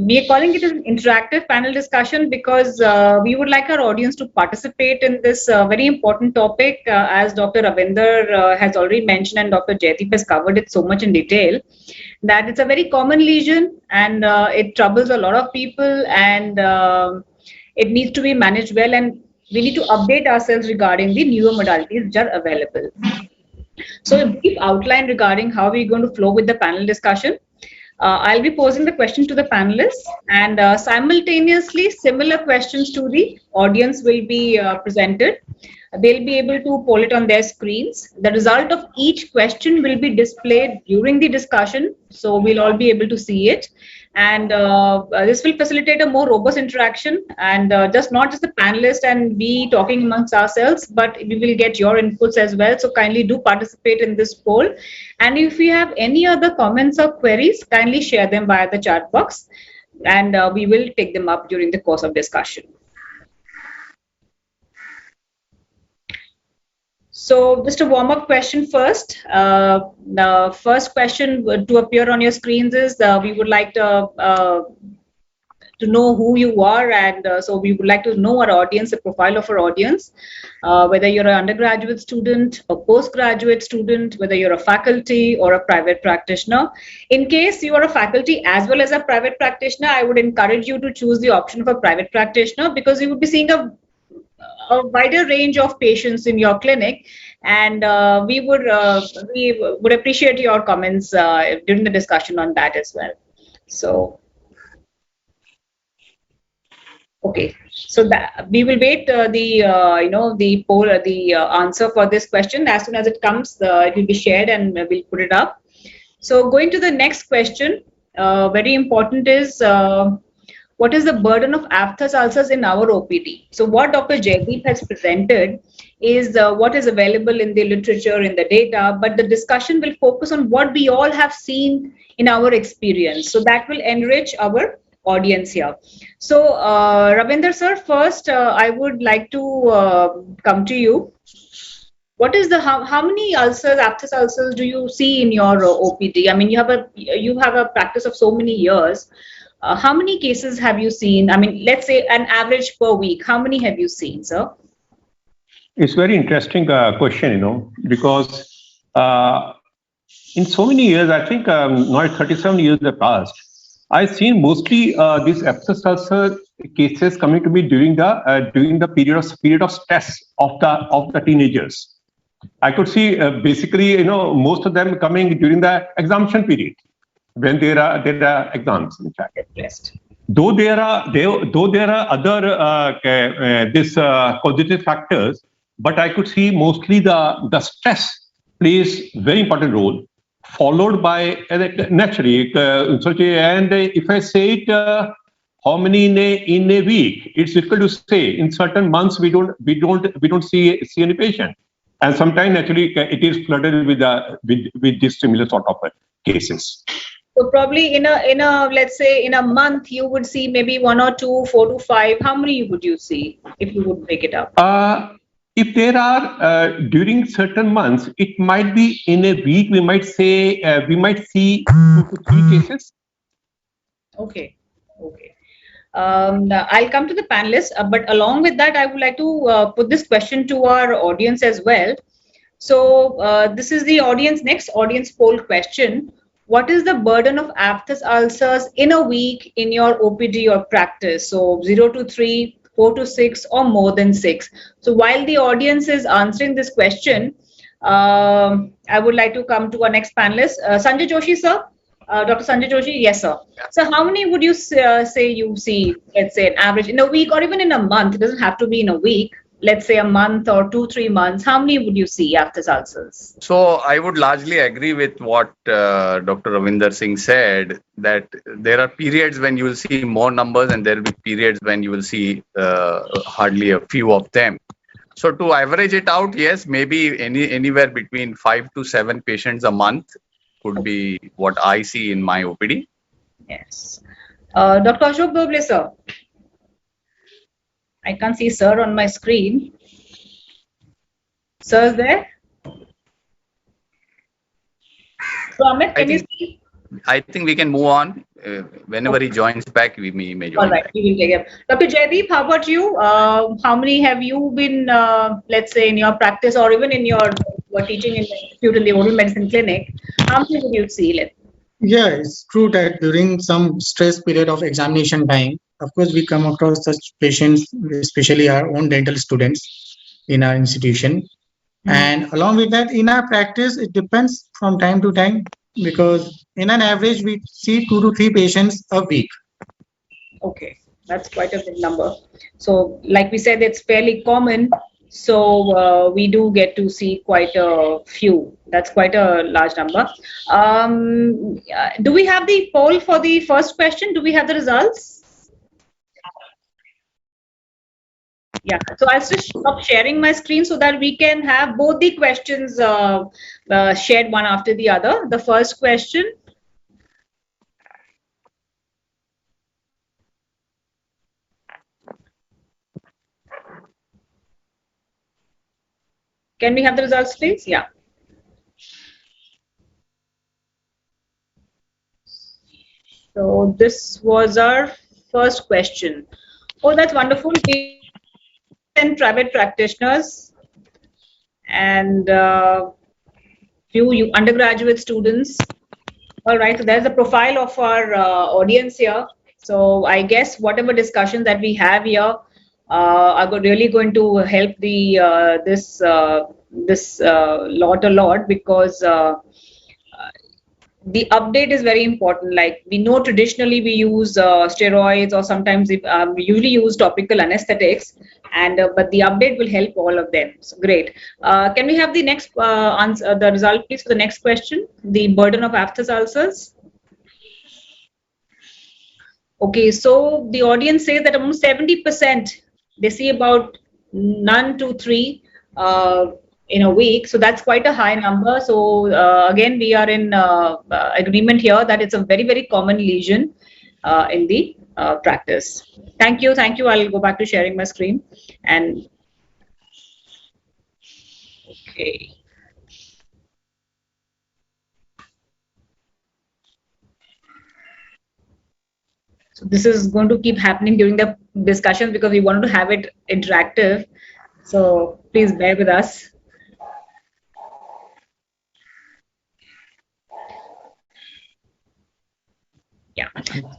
E: we are calling it an interactive panel discussion because we would like our audience to participate in this very important topic, as Dr. Ravinder has already mentioned and Dr. Jaideep has covered it so much in detail, that it's a very common lesion and it troubles a lot of people, and it needs to be managed well, and we need to update ourselves regarding the newer modalities which are available. So a brief outline regarding how we're going to flow with the panel discussion. I'll be posing the question to the panelists, and simultaneously similar questions to the audience will be presented. They'll be able to poll it on their screens. The result of each question will be displayed during the discussion, so we'll all be able to see it. And this will facilitate a more robust interaction, and not just the panelists and we talking amongst ourselves, but we will get your inputs as well. So kindly do participate in this poll. And if you have any other comments or queries, kindly share them via the chat box, and we will take them up during the course of discussion. So just a warm-up question first. The first question to appear on your screens is we would like to know who you are, and so we would like to know our audience, the profile of our audience, whether you're an undergraduate student, a postgraduate student, whether you're a faculty or a private practitioner. In case you are a faculty as well as a private practitioner, I would encourage you to choose the option of a private practitioner, because you would be seeing a wider range of patients in your clinic, and we would appreciate your comments during the discussion on that as well. So okay, so that we will wait the poll, the answer for this question. As soon as it comes, it will be shared and we'll put it up. So going to the next question, very important is what is the burden of aphthous ulcers in our OPD. So what Dr. Jaideep has presented is what is available in the literature, in the data, but the discussion will focus on what we all have seen in our experience. So that will enrich our audience here. So Ravinder sir, first I would like to come to you. What is the how many ulcers, aphthous ulcers, do you see in your OPD? I mean, you have a practice of so many years. How many cases have you seen? I mean, let's say an average per week. How many have you seen, sir?
C: It's very interesting question, because in so many years, I think now 37 years have passed. I've seen mostly these aphthous ulcer cases coming to me during the period of stress of the teenagers. I could see basically, most of them coming during the examination period when there are exams. In fact, though there are other causative factors, but I could see mostly the stress plays very important role, followed by naturally. And if I say it, how many in a week? It's difficult to say. In certain months, we don't see any patient. And sometimes actually it is flooded with this similar sort of cases.
E: So probably in a let's say in a month you would see maybe 1 or 2, 4 to 5. How many would you see if you would break it up?
C: If there are during certain months, it might be in a week. We might say we might see 2 to 3 cases.
E: Okay. I'll come to the panelists, but along with that, I would like to put this question to our audience as well. So this is the next audience poll question. What is the burden of aphthous ulcers in a week in your OPD or practice? So 0 to 3, 4 to 6, or more than 6. So while the audience is answering this question, I would like to come to our next panelist, Sanjay Joshi, sir. Dr. Sanjay Joshi, yes, sir. So how many would you say you see, let's say, an average in a week or even in a month? It doesn't have to be in a week. Let's say a month or 2, 3 months. How many would you see aphthous ulcers?
F: So I would largely agree with what Dr. Ravinder Singh said, that there are periods when you will see more numbers and there will be periods when you will see hardly a few of them. So to average it out, yes, maybe anywhere between 5 to 7 patients a month could be what I see in my OPD.
E: Yes. Dr. Ashok Doble, sir. I can't see sir on my screen. Sir is there? So Amit, can you see?
F: I think we can move on. Whenever he joins back, we may join.
E: All right,
F: back.
E: we will take it. Dr. Jaideep, how about you? How many have you been, let's say, in your practice or even in your teaching in the institute in the oral medicine clinic? How many would you see?
D: Yeah, it's true that during some stress period of examination time, of course, we come across such patients, especially our own dental students in our institution. And along with that, in our practice, it depends from time to time, because in an average, we see 2 to 3 patients a week.
E: Okay, that's quite a big number. So, like we said, it's fairly common. So we do get to see quite a few. That's quite a large number. Do we have the poll for the first question? Do we have the results? Yeah, so I'll just stop sharing my screen so that we can have both the questions shared one after the other. The first question. Can we have the results, please? Yeah. So this was our first question. Oh, that's wonderful. 10 private practitioners and few undergraduate students. All right, so there's the profile of our audience here. So I guess whatever discussion that we have here are really going to help the this lot a lot, because the update is very important. Like we know traditionally we use steroids, or sometimes we usually use topical anesthetics, and but the update will help all of them. So great. Can we have the next answer, the result, please, for the next question? The burden of aphthous ulcers. Okay, so the audience says that almost 70%, they see about none to three in a week. So that's quite a high number. So again, we are in agreement here that it's a very, very common lesion in the practice. Thank you. Thank you. I'll go back to sharing my screen. And okay. So this is going to keep happening during the discussion because we wanted to have it interactive. So please bear with us. Yeah.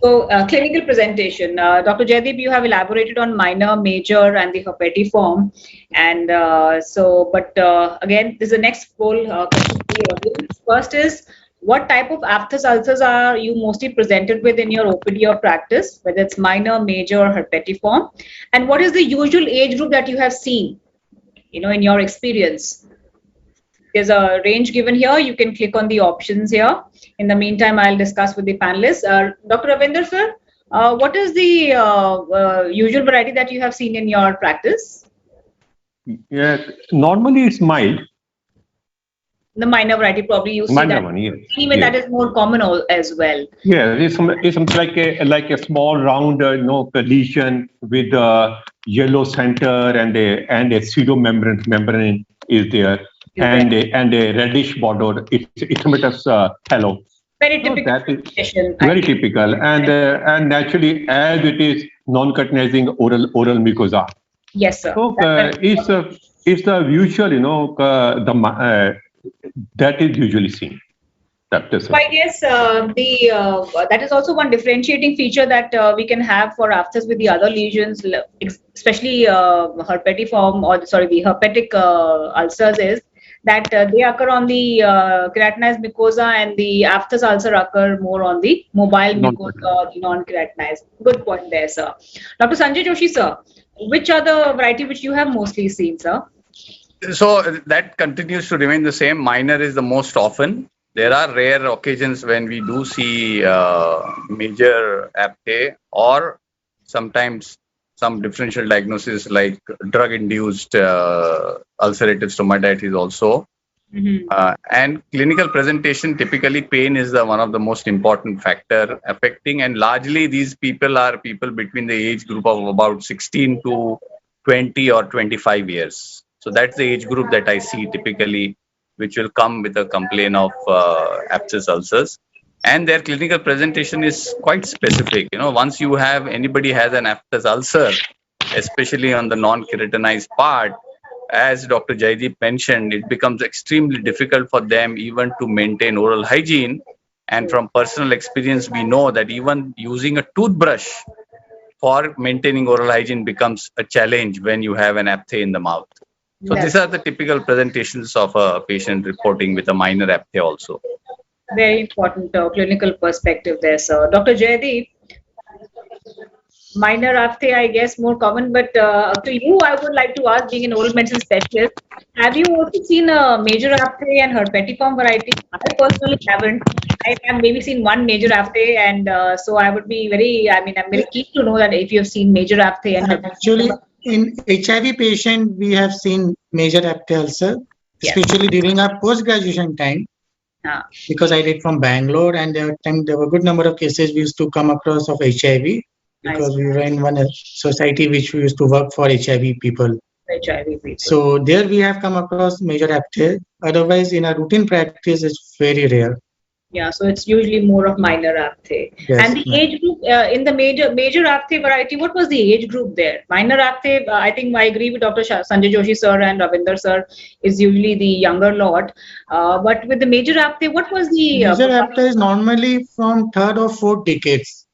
E: So clinical presentation. Dr. Jaideep, you have elaborated on minor, major, and the herpetiform. And again, this is the next poll question for the audience. First is, what type of aphthous ulcers are you mostly presented with in your OPD or practice, whether it's minor, major, or herpetiform? And what is the usual age group that you have seen, in your experience? There's a range given here. You can click on the options here. In the meantime, I'll discuss with the panelists. Dr. Ravinder, sir, what is the usual variety that you have seen in your practice?
C: Yeah, normally it's mild.
E: The minor variety, probably you see
C: Minor
E: that.
C: one, yes.
E: Even
C: Yes.
E: that is more common as well.
C: Yeah, it's like a small round, lesion with a yellow center and a pseudo membrane is there, and a reddish border. It's a bit of halo.
E: Very
C: So
E: typical.
C: that is
E: condition.
C: very typical, and naturally, as it is non-catenarizing oral mucosa.
E: Yes, sir.
C: So
E: That's very
C: it's the usual, that is usually seen.
E: So I guess that is also one differentiating feature that we can have for aphthous with the other lesions, especially herpetiform the herpetic ulcers, is that they occur on the keratinized mucosa, and the aphthous ulcer occur more on the mobile mucosa or the non-keratinized. Good point there, sir. Dr. Sanjay Joshi, sir, which are the variety which you have mostly seen, sir?
F: So that continues to remain the same. Minor is the most often. There are rare occasions when we do see major aphtha, or sometimes some differential diagnosis like drug-induced ulcerative stomatitis also. And clinical presentation, typically pain is one of the most important factor affecting, and largely these people are people between the age group of about 16 to 20 or 25 years. So that's the age group that I see typically, which will come with a complaint of aphthous ulcers. And their clinical presentation is quite specific. Once you have anybody has an aphthous ulcer, especially on the non-keratinized part, as Dr. Jaideep mentioned, it becomes extremely difficult for them even to maintain oral hygiene. And from personal experience, we know that even using a toothbrush for maintaining oral hygiene becomes a challenge when you have an aphtha in the mouth. So these are the typical presentations of a patient reporting with a minor aphtha also.
E: Very important clinical perspective there, sir. Dr. Jaideep, minor aphtha, I guess, more common, but to you, I would like to ask, being an oral medicine specialist, have you also seen a major aphtha and herpetiform variety? I personally haven't. I have maybe seen one major aphtha, and so I would be I'm very keen to know that if you have seen major aphtha and herpetiform.
D: Actually, in HIV patient, we have seen major aphtha ulcer, especially during our post-graduation time. Because I did from Bangalore, and there were a good number of cases we used to come across of HIV, because we were in one society which we used to work for HIV people. So there we have come across major aphtha. Otherwise, in our routine practice, it's very rare.
E: Yeah, so it's usually more of minor aphtha.
D: Yes,
E: and the age group in the major aphtha variety, what was the age group there? Minor aphtha, I think I agree with Dr. Sanjay Joshi sir and Ravinder sir, is usually the younger lot. But with the major aphtha, what was the
D: major aphtha is normally from third or fourth decades,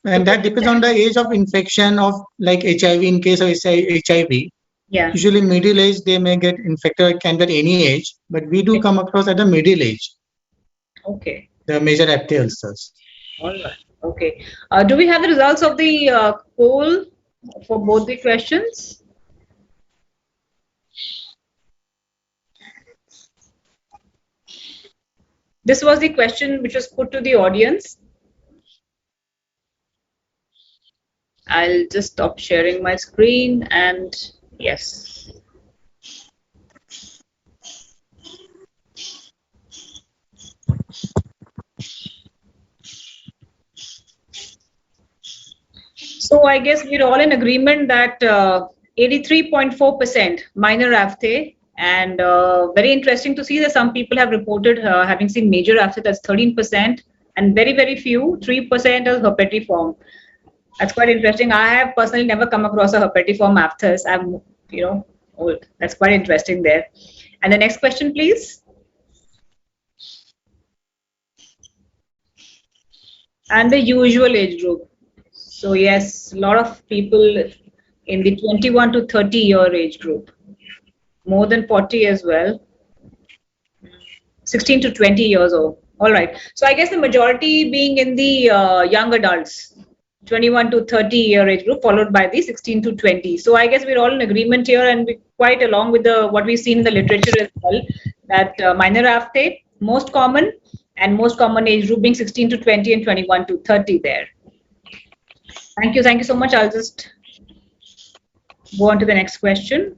D: and that depends on the age of infection of like HIV. In case of HIV, usually middle age they may get infected, can be at any age, but we do come across at the middle age.
E: Okay.
D: The major aphtha ulcers.
E: All right. Okay. Do we have the results of the poll for both the questions? This was the question which was put to the audience. I'll just stop sharing my screen and yes. So I guess we're all in agreement that 83.4% minor aphtha, and very interesting to see that some people have reported having seen major aphtha, that's 13%, and very, very few, 3% as herpetiform. That's quite interesting. I have personally never come across a herpetiform aphthous. I'm, old. That's quite interesting there. And the next question, please. And the usual age group. So yes, a lot of people in the 21 to 30 year age group, more than 40 as well, 16 to 20 years old. All right. So I guess the majority being in the young adults, 21 to 30 year age group, followed by the 16 to 20. So I guess we're all in agreement here, and we're quite along with what we've seen in the literature as well, that minor aphtha, most common, and most common age group being 16 to 20 and 21 to 30 there. Thank you. Thank you so much. I'll just go on to the next question.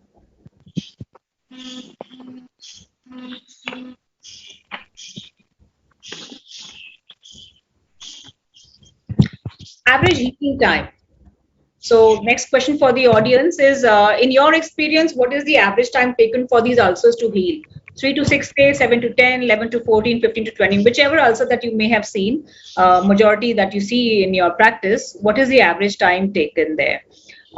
E: Average healing time. So next question for the audience is, in your experience, what is the average time taken for these ulcers to heal? 3 to 6 days, 7 to 10, 11 to 14, 15 to 20, whichever ulcer that you may have seen, majority that you see in your practice, what is the average time taken there?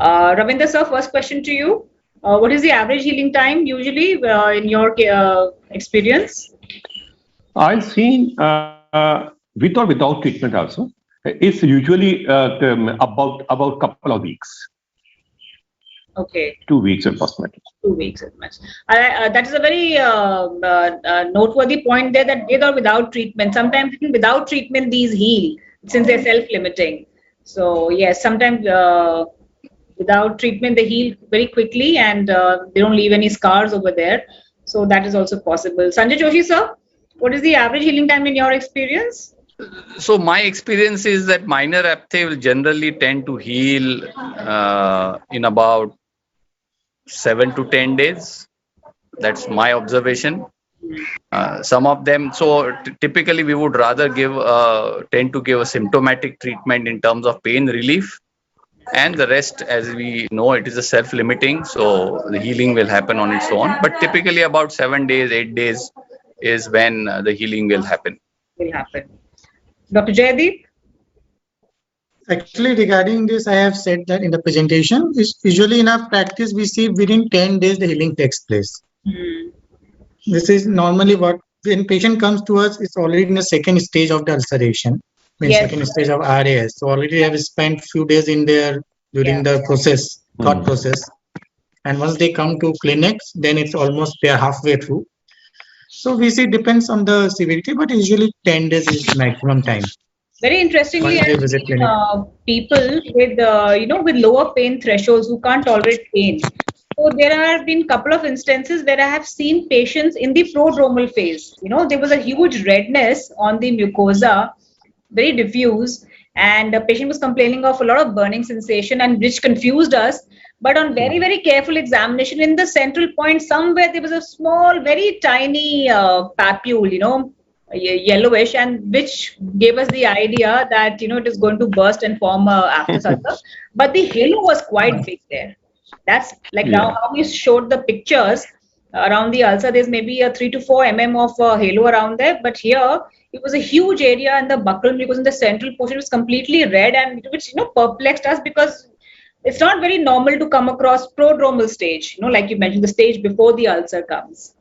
E: Ravinder sir, first question to you. What is the average healing time usually in your experience?
C: I've seen with or without treatment also. It's usually about couple of weeks.
E: Okay.
C: 2 weeks approximately.
E: 2 weeks at much. That is a very noteworthy point there, that with or without treatment. Sometimes even without treatment, these heal since they're self-limiting. So yes, sometimes without treatment, they heal very quickly and they don't leave any scars over there. So that is also possible. Sanjay Joshi sir, what is the average healing time in your experience?
F: So my experience is that minor aphtha will generally tend to heal in about 7 to 10 days. That's my observation. Some of them, so typically we would rather tend to give a symptomatic treatment in terms of pain relief, and the rest, as we know, it is a self-limiting, so the healing will happen on its own. But typically about 7 days, 8 days is when the healing will happen.
E: Dr. Jaydeep?
D: Actually, regarding this, I have said that in the presentation, usually in our practice, we see within 10 days the healing takes place. This is normally what, when patient comes to us, it's already in the second stage of the ulceration, second stage of RAS. So already have spent few days in there during the process, thought process. And once they come to clinics, then it's almost they are halfway through. So we see depends on the severity, but usually 10 days is maximum time.
E: Very interestingly, people with with lower pain thresholds who can't tolerate pain. So there have been a couple of instances where I have seen patients in the prodromal phase. There was a huge redness on the mucosa, very diffuse, and the patient was complaining of a lot of burning sensation, and which confused us. But on very, very careful examination, in the central point somewhere, there was a small, very tiny papule, yellowish, and which gave us the idea that it is going to burst and form a aphthous ulcer. But the halo was quite big there. That's like now how we showed the pictures around the ulcer. There's maybe a 3 to 4 mm of halo around there, but here it was a huge area in the buccal mucosa in the central portion. It was completely red, and which perplexed us, because it's not very normal to come across prodromal stage, like you mentioned, the stage before the ulcer comes.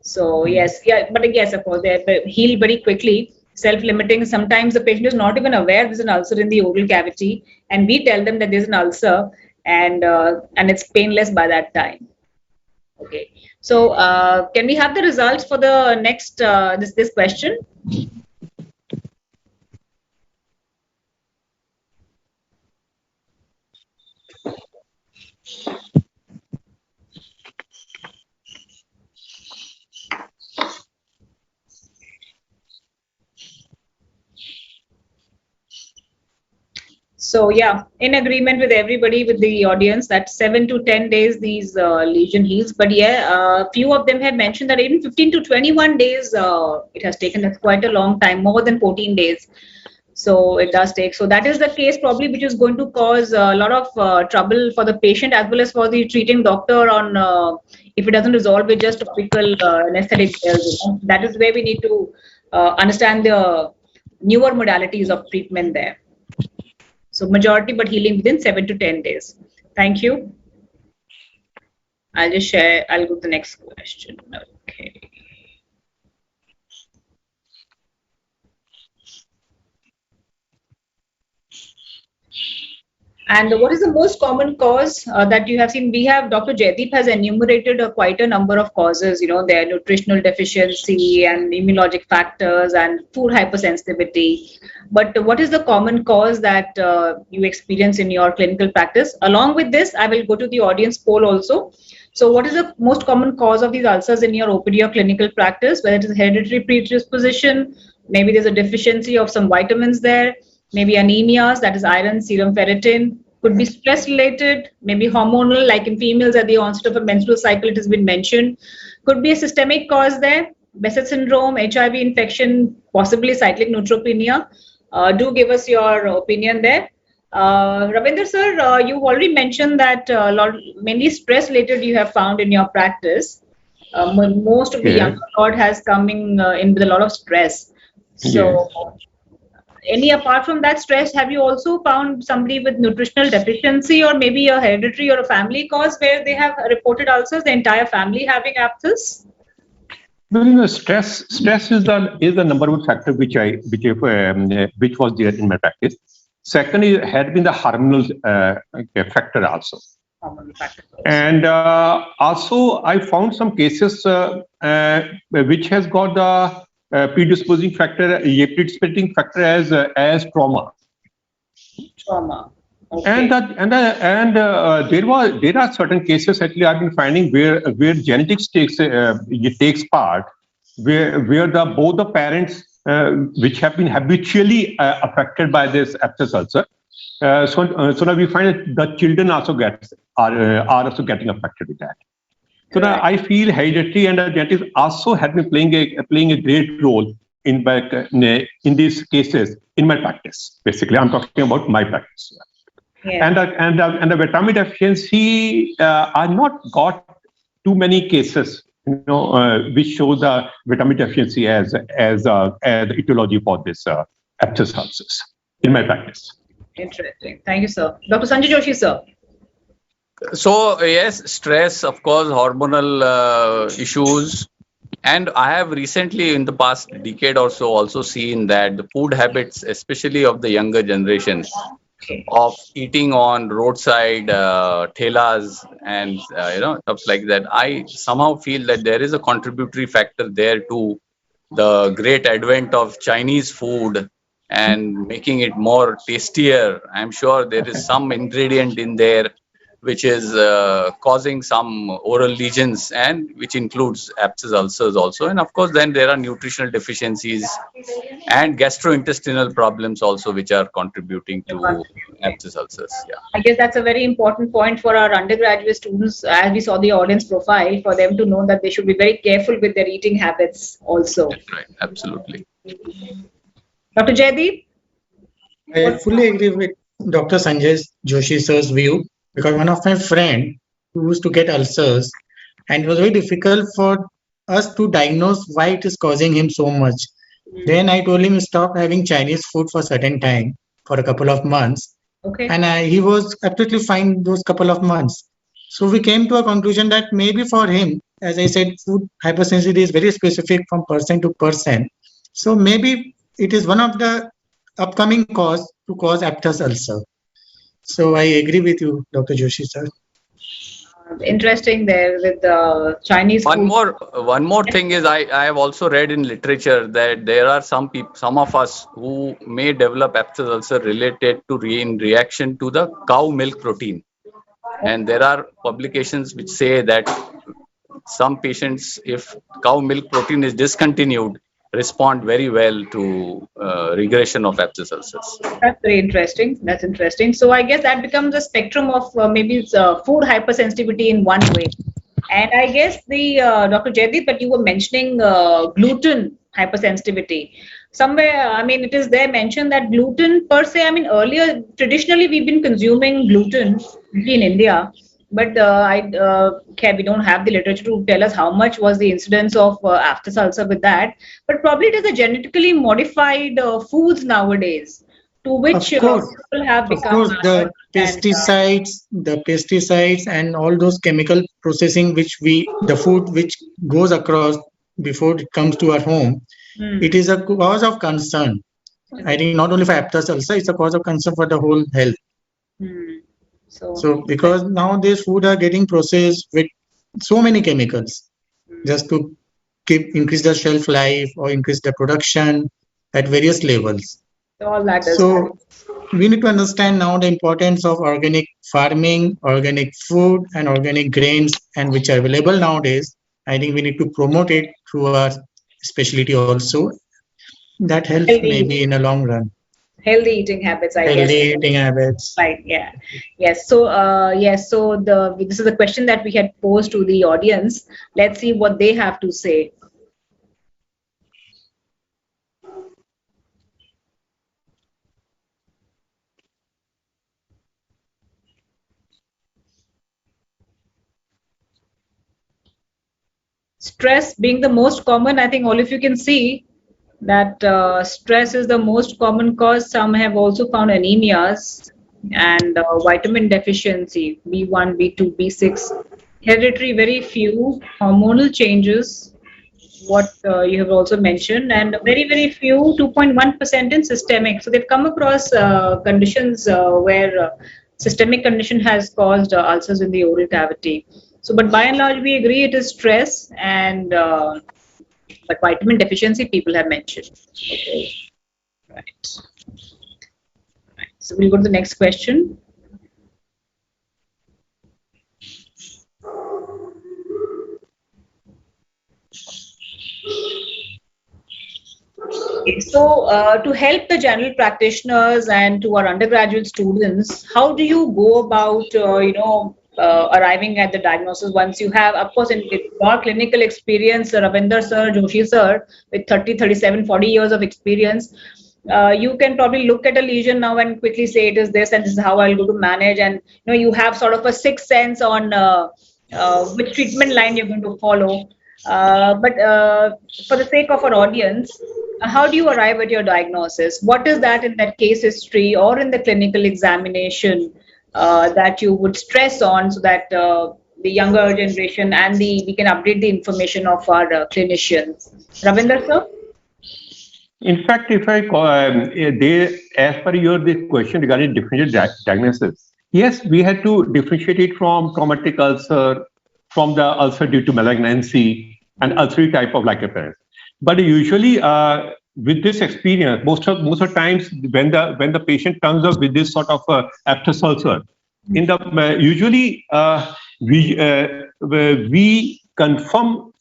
E: So yes, but yes, of course, they heal very quickly, self-limiting. Sometimes the patient is not even aware there's an ulcer in the oral cavity, and we tell them that there's an ulcer, and it's painless by that time. Okay, so can we have the results for the next this question? So So yeah, in agreement with everybody, with the audience, that 7 to 10 days these lesion heals. But yeah, few of them have mentioned that even 15 to 21 days it has taken. That's quite a long time, more than 14 days. So it does take. So that is the case probably which is going to cause a lot of trouble for the patient as well as for the treating doctor on if it doesn't resolve with just topical anesthetic. That is where we need to understand the newer modalities of treatment there. So majority but healing within 7 to 10 days. Thank you. I'll just share. I'll go to the next question. Okay. And what is the most common cause that you have seen? We have Dr. Jaideep has enumerated quite a number of causes. You know, their nutritional deficiency and immunologic factors and food hypersensitivity. But what is the common cause that you experience in your clinical practice? Along with this, I will go to the audience poll also. So what is the most common cause of these ulcers in your OPD or clinical practice? Whether it is hereditary predisposition, maybe there's a deficiency of some vitamins there, maybe anemias, that is iron, serum ferritin, could be stress related, maybe hormonal, like in females at the onset of a menstrual cycle, it has been mentioned. Could be a systemic cause there, Behçet syndrome, HIV infection, possibly cyclic neutropenia. Do give us your opinion there. Ravinder sir, you already mentioned that mainly stress related you have found in your practice. Most of the younger lot has coming in with a lot of stress. So any apart from that stress, have you also found somebody with nutritional deficiency or maybe a hereditary or a family cause where they have reported ulcers, the entire family having abscess?
C: No, stress is the number one factor which was there in my practice. Second had been the hormonal factor also. And also I found some cases which has got the predisposing factor, predisposing factor as trauma.
E: Trauma. Okay.
C: And there are certain cases actually I've been finding where genetics takes part, where both the parents which have been habitually affected by this abscess ulcer. So now we find that the children also are also getting affected with that. So now I feel hereditary and genetics also have been playing a great role in these cases in my practice. Basically, I'm talking about my practice.
E: Yeah.
C: And the vitamin deficiency, I've not got too many cases, which show the vitamin deficiency as the etiology for this abscess ulcers in my practice.
E: Interesting. Thank you, sir. Dr. Sanjay Joshi, sir.
F: So yes, stress, of course, hormonal issues. And I have recently, in the past decade or so, also seen that the food habits, especially of the younger generation, of eating on roadside thelas and stuff like that, I somehow feel that there is a contributory factor there to the great advent of Chinese food and making it more tastier. I'm sure there is some ingredient in there which is causing some oral lesions, and which includes abscess ulcers also. And of course, then there are nutritional deficiencies and gastrointestinal problems also, which are contributing to abscess ulcers. Yeah.
E: I guess that's a very important point for our undergraduate students, as we saw the audience profile, for them to know that they should be very careful with their eating habits also.
F: That's right. Absolutely.
E: Dr. Jaideep?
D: I fully agree with Dr. Sanjay Joshi sir's view, because one of my friends who used to get ulcers, and it was very difficult for us to diagnose why it is causing him so much. Then I told him stop having Chinese food for a certain time, for a couple of months.
E: Okay.
D: And he was absolutely fine those couple of months. So we came to a conclusion that maybe for him, as I said, food hypersensitivity is very specific from person to person. So maybe it is one of the upcoming cause to cause abscess ulcer. So I agree with you, Dr. Joshi sir.
E: Interesting there with the Chinese
F: One
E: food.
F: more thing is I have also read in literature that there are some of us who may develop abscess ulcer related to in reaction to the cow milk protein, and there are publications which say that some patients, if cow milk protein is discontinued, respond very well to regression of abscess ulcers.
E: That's very interesting. That's interesting. So I guess that becomes a spectrum of maybe it's food hypersensitivity in one way. And I guess the Dr. Jaideep, that you were mentioning gluten hypersensitivity. Somewhere, I mean, it is there mentioned that gluten per se, I mean, earlier, traditionally, we've been consuming gluten in India, but we don't have the literature to tell us how much was the incidence of abscess ulcer with that. But probably it is a genetically modified foods nowadays, to which
D: Of course.
E: people have
D: Of
E: become.
D: course, the pesticides and all those chemical processing the food which goes across before it comes to our home, it is a cause of concern. I think not only for abscess ulcer, it's a cause of concern for the whole health. So because nowadays food are getting processed with so many chemicals just to increase the shelf life or increase the production at various levels.
E: all that is
D: So we need to understand now the importance of organic farming, organic food, and organic grains, and which are available nowadays. I think we need to promote it through our specialty also. That helps
E: Healthy.
D: maybe in a long run.
E: healthy eating habits, I guess.
D: Healthy eating habits.
E: Right. Yeah. Yes. So So this is a question that we had posed to the audience. Let's see what they have to say. Stress being the most common, I think all of you can see that stress is the most common cause. Some have also found anemias and vitamin deficiency, B1, B2, B6. Hereditary, very few. Hormonal changes, what you have also mentioned, and very, very few, 2.1% in systemic. So they've come across conditions where systemic condition has caused ulcers in the oral cavity. So, but by and large, we agree it is stress and but vitamin deficiency people have mentioned. Okay. Right. So we'll go to the next question. Okay, so to help the general practitioners and to our undergraduate students, how do you go about, arriving at the diagnosis once you have, of course, in your clinical experience, Ravinder sir, Joshi sir, with 30, 37, 40 years of experience, you can probably look at a lesion now and quickly say it is this and this is how I'll go to manage. And, you have sort of a sixth sense on which treatment line you're going to follow. But for the sake of our audience, how do you arrive at your diagnosis? What is that in that case history or in the clinical examination that you would stress on so that the younger generation and we can update the information of our clinicians? Ravinder sir?
C: In fact, if I as per the question regarding differential diagnosis, yes, we had to differentiate it from traumatic ulcer, from the ulcer due to malignancy, and ulcerative type of like appearance. But usually, with this experience, most of times when the patient turns up with this sort of abscess ulcer, usually we confirm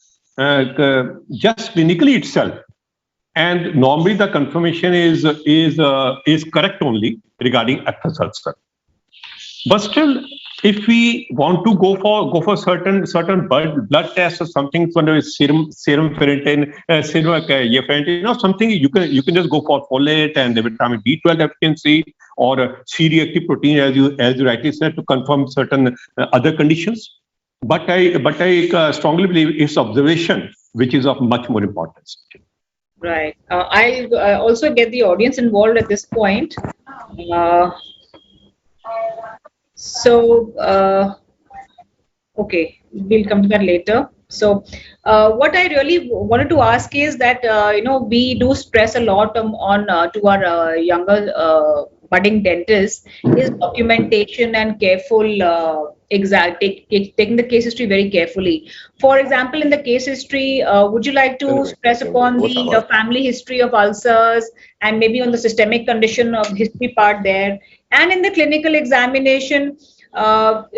C: just clinically itself, and normally the confirmation is correct only regarding abscess ulcer. But still, if we want to go for certain blood tests or something, serum ferritin, something you can just go for folate and vitamin B12 deficiency or C-reactive protein, as you rightly said, to confirm certain other conditions. But I strongly believe it's observation which is of much more importance.
E: Right. I'll also get the audience involved at this point. Okay, we'll come to that later. So, what I really wanted to ask is that we do stress a lot on to our younger budding dentists is documentation and careful taking the case history very carefully. For example, in the case history, would you like to stress upon the family history of ulcers and maybe on the systemic condition of history part there? And in the clinical examination,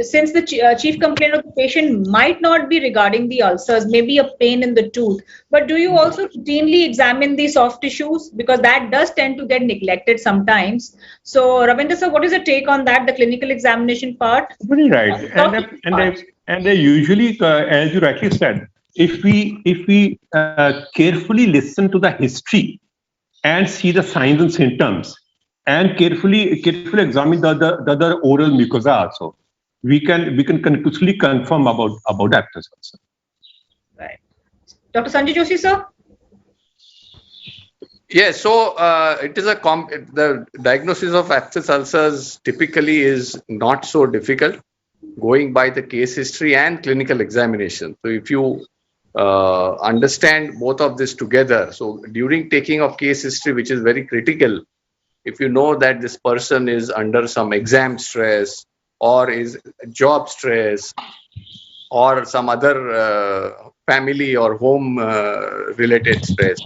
E: since the chief complaint of the patient might not be regarding the ulcers, maybe a pain in the tooth, but do you also routinely examine the soft tissues? Because that does tend to get neglected sometimes. So, Ravinder sir, what is your take on that, the clinical examination part?
C: Very right. And they usually, as you rightly said, if we carefully listen to the history and see the signs and symptoms, and carefully examine the other oral mucosa also, we can conclusively confirm about aphthous ulcer.
E: Right. Dr. Sanjay Joshi, sir?
F: Yes, so it is the diagnosis of aphthous ulcers typically is not so difficult, going by the case history and clinical examination. So if you understand both of this together, so during taking of case history, which is very critical, if you know that this person is under some exam stress or is job stress or some other family or home related stress,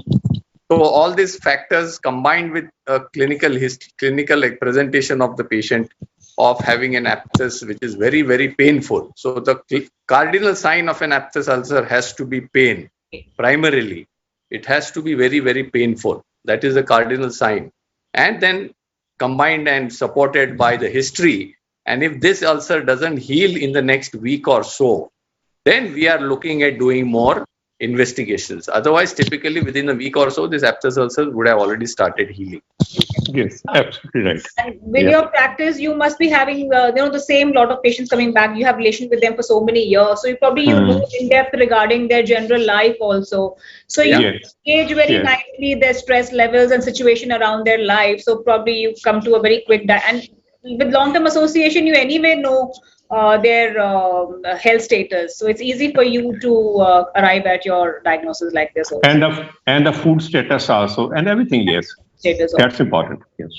F: so all these factors combined with a clinical presentation of the patient of having an aphthous, which is very, very painful. So the cardinal sign of an aphthous ulcer has to be pain. Primarily, it has to be very, very painful. That is the cardinal sign. And then combined and supported by the history. And if this ulcer doesn't heal in the next week or so, then we are looking at doing more investigations. Otherwise, typically within a week or so, this aphthous ulcer would have already started healing.
C: Yes, absolutely right.
E: And with your practice, you must be having the same lot of patients coming back. You have relation with them for so many years, so you probably know in depth regarding their general life also. So you gauge very nicely their stress levels and situation around their life. So probably you come to a very quick and with long-term association, you anyway know their health status. So it's easy for you to arrive at your diagnosis like this also.
C: And the food status also, and everything. Yes,
E: status
C: that's important. Yes.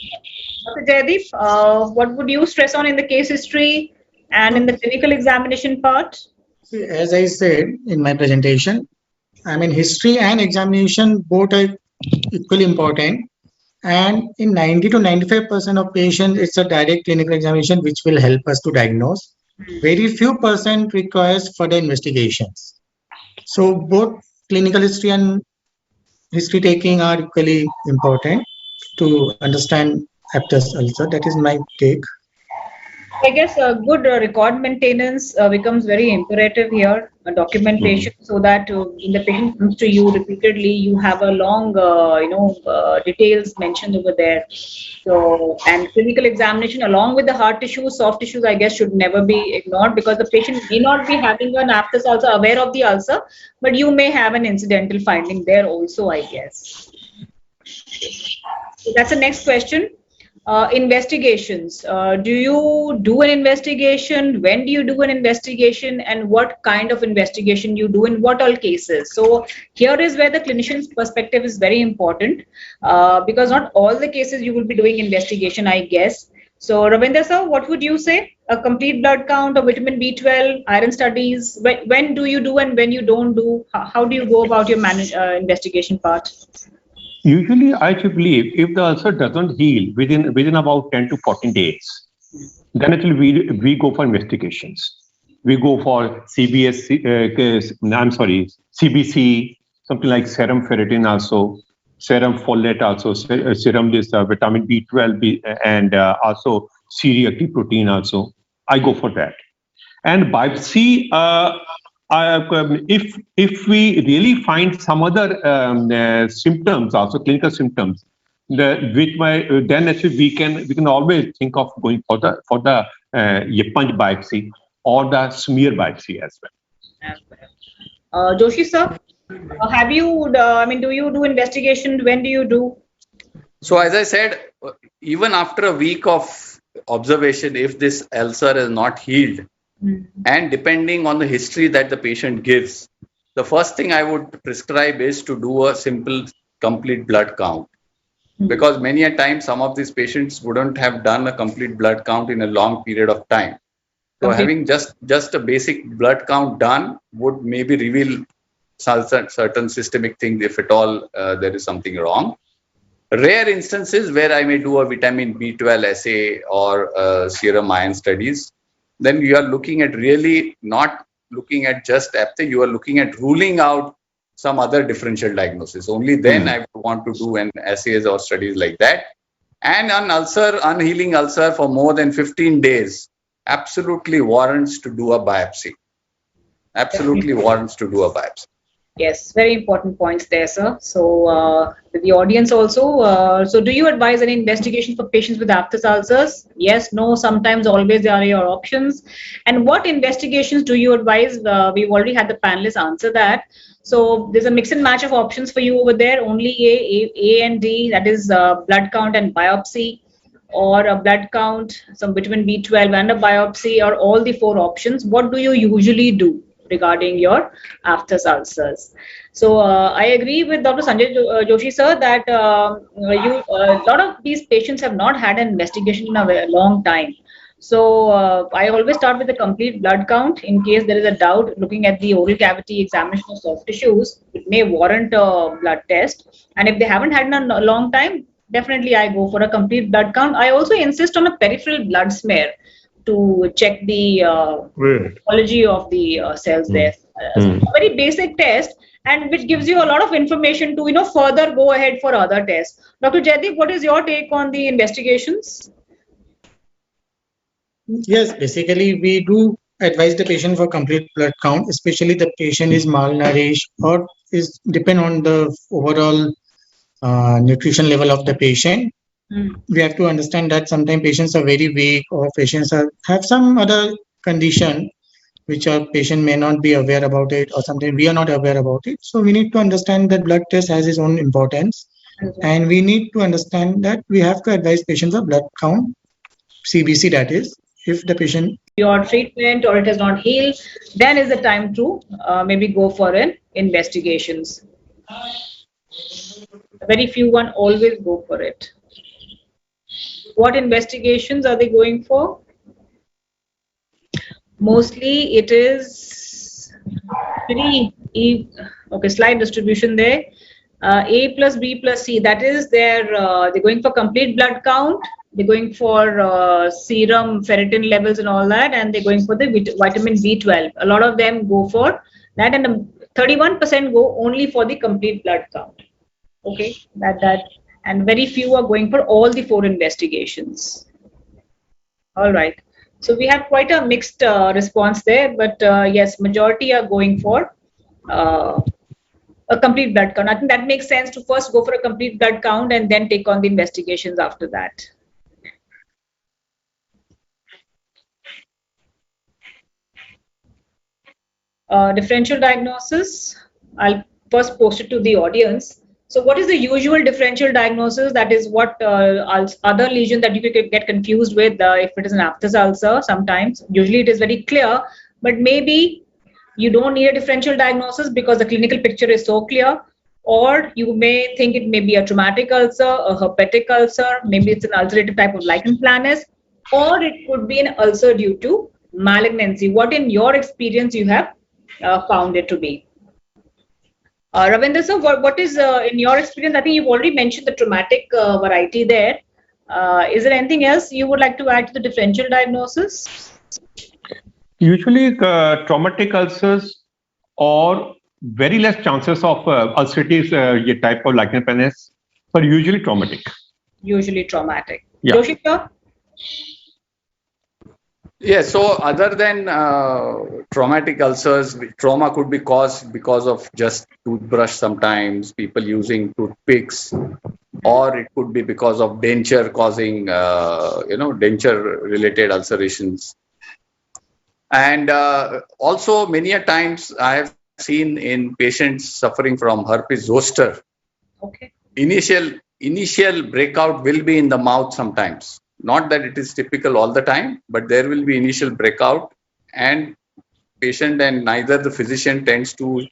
E: Dr. Jaideep, what would you stress on in the case history and in the clinical examination part?
D: As I said in my presentation, I mean, history and examination both are equally important. And in 90 to 95% of patients, it's a direct clinical examination which will help us to diagnose. Very few percent requires further investigations. So both clinical history and history taking are equally important to understand aphthous ulcer. That is my take.
E: I guess a good record maintenance becomes very imperative here, documentation, so that when the patient comes to you repeatedly, you have a long, details mentioned over there. So, and clinical examination along with the hard tissues, soft tissues, I guess should never be ignored, because the patient may not be having an aphthous ulcer, aware of the ulcer, but you may have an incidental finding there also, I guess. So that's the next question. Investigations. Do you do an investigation? When do you do an investigation? And what kind of investigation you do in what all cases? So here is where the clinician's perspective is very important, because not all the cases you will be doing investigation, I guess. So Ravinder sir, what would you say? A complete blood count of vitamin B12, iron studies. When do you do and when you don't do? How do you go about your investigation part?
C: Usually, I believe if the ulcer doesn't heal within about 10 to 14 days, then actually we go for investigations. We go for CBC, something like serum ferritin also, serum folate also, serum this vitamin B12 and also C-reactive protein also. I go for that. And biopsy, if we really find some other symptoms, also clinical symptoms, then actually we can always think of going for the punch biopsy or the smear biopsy as
E: well. Joshi sir, have you? Do you do investigation? When do you do?
F: So as I said, even after a week of observation, if this ulcer is not healed, and depending on the history that the patient gives, the first thing I would prescribe is to do a simple complete blood count. Because many a time some of these patients wouldn't have done a complete blood count in a long period of time. So having just a basic blood count done would maybe reveal certain systemic things, if at all there is something wrong. Rare instances where I may do a vitamin B12 assay or serum iron studies. then you are looking at really not looking at just aphtha, you are looking at ruling out some other differential diagnosis. Only then I would want to do an assays or studies like that. And an ulcer, unhealing ulcer for more than 15 days, absolutely warrants to do a biopsy. Absolutely warrants to do a biopsy.
E: Yes, very important points there, sir. So, the audience also, so do you advise any investigation for patients with aphthous ulcers? Yes, no, sometimes, always there are your options. And what investigations do you advise? We've already had the panelists answer that. So, there's a mix and match of options for you over there, only A and D, that is blood count and biopsy, or a blood count, some vitamin B12 and a biopsy, or all the 4 options. What do you usually do regarding your aphthous ulcers? So I agree with Dr. Sanjay Joshi, sir, that a lot of these patients have not had an investigation in a very long time. So I always start with a complete blood count in case there is a doubt. Looking at the oral cavity examination of soft tissues, it may warrant a blood test. And if they haven't had in a long time, definitely I go for a complete blood count. I also insist on a peripheral blood smear to check the pathology of the cells there. A very basic test, and which gives you a lot of information to further go ahead for other tests. Dr. Jaideep, what is your take on the investigations?
D: Yes, basically we do advise the patient for complete blood count, especially the patient is malnourished or is depend on the overall nutrition level of the patient. We have to understand that sometimes patients are very weak, or patients have some other condition which our patient may not be aware about it, or sometimes we are not aware about it. So we need to understand that blood test has its own importance, and we need to understand that we have to advise patients for blood count, CBC, that is, if the patient
E: your treatment or it has not healed, then is the time to maybe go for an investigations. Very few one always go for it. What investigations are they going for? Mostly it is okay, slide distribution there. A plus B plus C, that is they're going for complete blood count, they're going for serum ferritin levels and all that, and they're going for the vitamin B12. A lot of them go for that, and 31% go only for the complete blood count. Okay, and very few are going for all the 4 investigations. All right. So we have quite a mixed response there, but yes, majority are going for a complete blood count. I think that makes sense to first go for a complete blood count and then take on the investigations after that. Differential diagnosis, I'll first post it to the audience. So what is the usual differential diagnosis? That is what other lesion that you could get confused with if it is an aphthous ulcer sometimes. Usually it is very clear, but maybe you don't need a differential diagnosis because the clinical picture is so clear, or you may think it may be a traumatic ulcer, a herpetic ulcer, maybe it's an ulcerative type of lichen planus, or it could be an ulcer due to malignancy. What in your experience you have found it to be? Ravinder sir, what is in your experience? I think you've already mentioned the traumatic variety there. Is there anything else you would like to add to the differential diagnosis?
C: Usually traumatic ulcers or very less chances of ulcerative type of lichen planus, but usually traumatic.
E: Usually traumatic.
C: Yeah.
E: Joshi sir?
F: Yeah, so other than traumatic ulcers, trauma could be caused because of just toothbrush sometimes, people using toothpicks, or it could be because of denture causing, denture related ulcerations. And also many a times I have seen in patients suffering from herpes zoster,
E: Okay.
F: Initial breakout will be in the mouth sometimes. Not that it is typical all the time, but there will be initial breakout, and patient and neither the physician happens to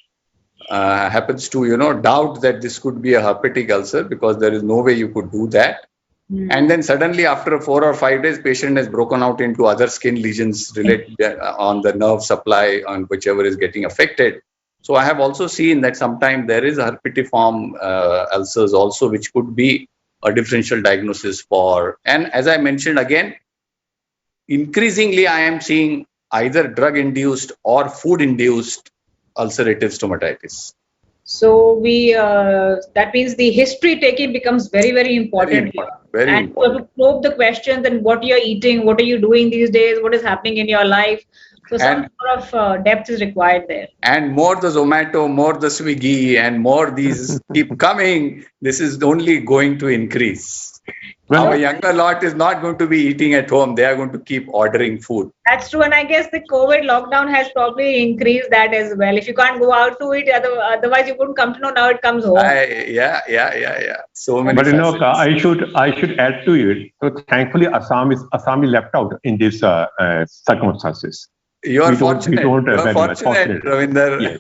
F: doubt that this could be a herpetic ulcer, because there is no way you could do that. And then suddenly after 4 or 5 days, patient has broken out into other skin lesions related on the nerve supply on whichever is getting affected. So I have also seen that sometimes there is a herpetiform ulcers also, which could be a differential diagnosis for. And as I mentioned again, increasingly I am seeing either drug-induced or food-induced ulcerative stomatitis.
E: So that means the history taking becomes very, very important.
F: Very
E: and
F: important.
E: to probe the questions and what you're eating, what are you doing these days, what is happening in your life. So some sort of depth is required there.
F: And more the Zomato, more the Swiggy, and more these keep coming, this is only going to increase.
C: Well,
F: Our younger lot is not going to be eating at home. They are going to keep ordering food.
E: That's true. And I guess the COVID lockdown has probably increased that as well. If you can't go out to it, otherwise you wouldn't come to know now it comes home.
F: Yeah. So many.
C: but
F: facets.
C: I should add to it. So thankfully, Assam is left out in these circumstances.
F: You are
C: We don't-
F: fortunate.
C: we don't,
F: You are
C: very much
F: fortunate,
C: fortunate.
F: Ravinder.
C: Yes.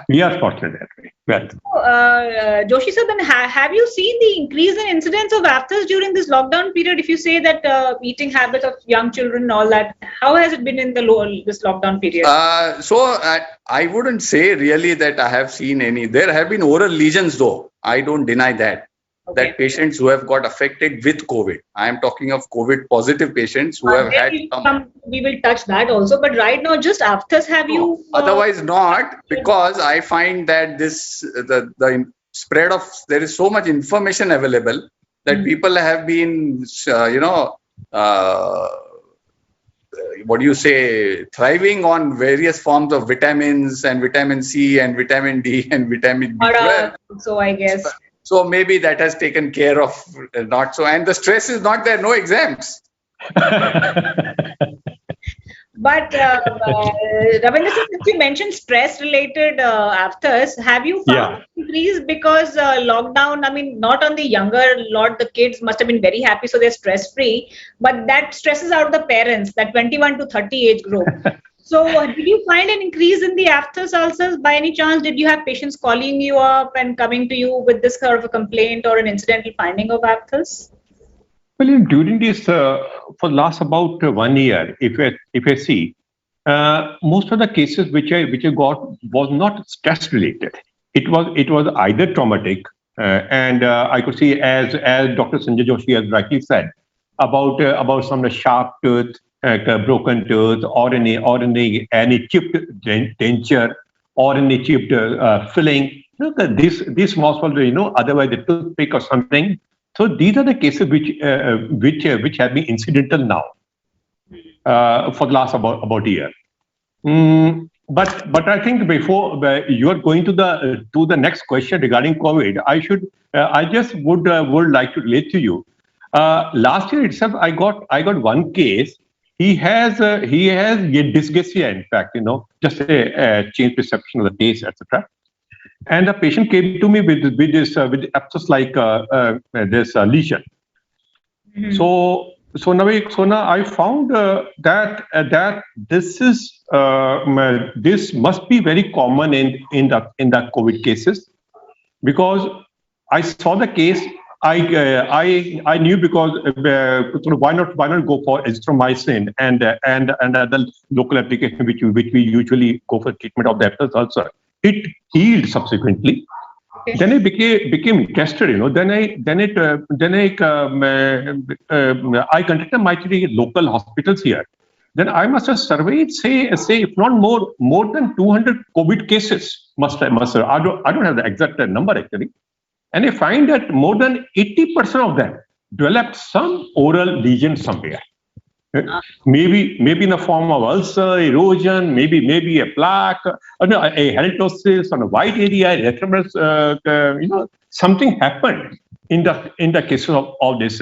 C: We are fortunate that way. Well,
E: Joshi sir, then have you seen the increase in incidence of aphthous during this lockdown period? If you say that eating habits of young children and all that, how has it been in this lockdown period?
F: So I wouldn't say really that I have seen any. There have been oral lesions though. I don't deny that.
E: Okay.
F: That patients who have got affected with COVID. I am talking of COVID positive patients who have had some.
E: We will touch that also, but right now, just aphthous, have you?
F: Otherwise not, because I find that the spread of, there is so much information available that people have been, what do you say, thriving on various forms of vitamins and vitamin C and vitamin D and vitamin B12.
E: So I guess.
F: So maybe that has taken care of not so, and the stress is not there, no exams.
E: But Ravinder, since you mentioned stress-related aphthous, have you found increase because lockdown? I mean, not on the younger lot, the kids must have been very happy, so they're stress-free. But that stresses out the parents, that 21 to 30 age group. So, did you find an increase in the aphthous ulcers by any chance? Did you have patients calling you up and coming to you with this sort of a complaint or an incidental finding of aphthous?
C: Well, during this, for last about 1 year, if I see, most of the cases which I got was not stress related. It was either traumatic, and I could see as Dr. Sanjay Joshi has rightly said about some sharp tooth, broken tooth, or any chipped denture, or any chipped filling. This was otherwise the toothpick or something. So these are the cases which have been incidental now for the last about a year. But I think before you are going to the next question regarding COVID, I just would like to relate to you. Last year itself, I got one case. He has dysgeusia, in fact, just a change perception of the taste, etc. And the patient came to me with abscess like this lesion. Mm-hmm. So now I found that this must be very common in the COVID cases, because I saw the case. I knew, because why not go for azithromycin and the local application which we usually go for treatment of the aphthous ulcer. It healed subsequently. Okay. Then I became interested. I contacted my 3 local hospitals here. Then I must have surveyed, say if not more than 200 COVID cases. I don't have the exact number actually. And I find that more than 80% of them developed some oral lesion somewhere. Maybe in the form of ulcer, erosion, maybe a plaque, a halitosis on a white area, something happened in the cases of this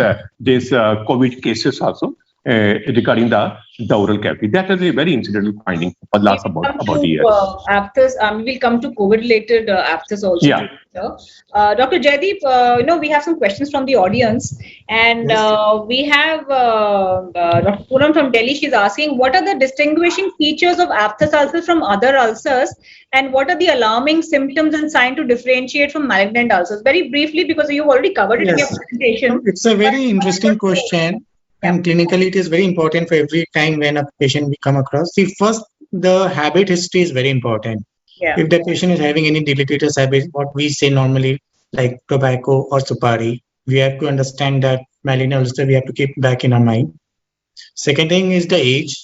C: COVID cases also regarding the oral cavity. That is a very incidental finding for the last about a year.
E: Aphthous, we will come to COVID-related aphthous also.
C: Yeah.
E: Dr. Jaideep, we have some questions from the audience, and we have Dr. Poonam from Delhi. She's asking, what are the distinguishing features of aphthous ulcers from other ulcers, and what are the alarming symptoms and signs to differentiate from malignant ulcers? Very briefly, because you've already covered it in your presentation.
D: It's a very interesting question. And clinically, it is very important for every time when a patient we come across. See, first, the habit history is very important. Yeah. If the patient is having any deleterious habits, what we say normally, like tobacco or supari, we have to understand that malignant ulcer we have to keep back in our mind. Second thing is the age.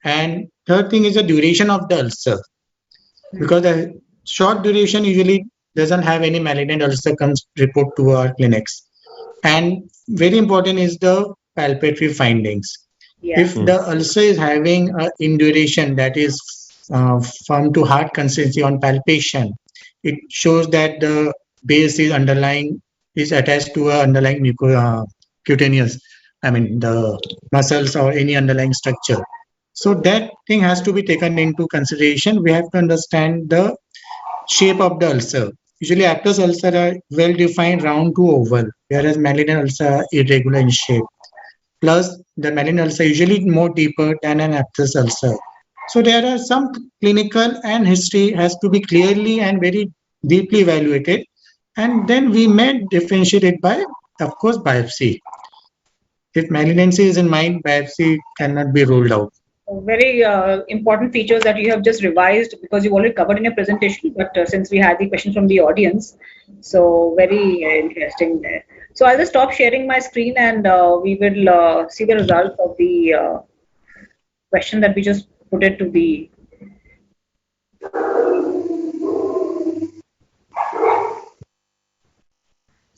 D: And third thing is the duration of the ulcer. Because the short duration usually doesn't have any malignant ulcer comes report to our clinics. And very important is the palpatory findings.
E: Yeah.
D: If the ulcer is having an induration that is firm to hard consistency on palpation, it shows that the base is attached to a underlying cutaneous, the muscles or any underlying structure. So that thing has to be taken into consideration. We have to understand the shape of the ulcer. Usually aptus ulcer are well defined round to oval, whereas malignant ulcer are irregular in shape. Plus the malignant ulcer usually more deeper than an aptus ulcer. So there are some clinical and history has to be clearly and very deeply evaluated. And then we may differentiate it by, of course, biopsy. If malignancy is in mind, biopsy cannot be ruled out.
E: Very important features that you have just revised because you've already covered in your presentation, but since we had the question from the audience, so very interesting there. So I'll just stop sharing my screen and we will see the results of the question that we just put it to the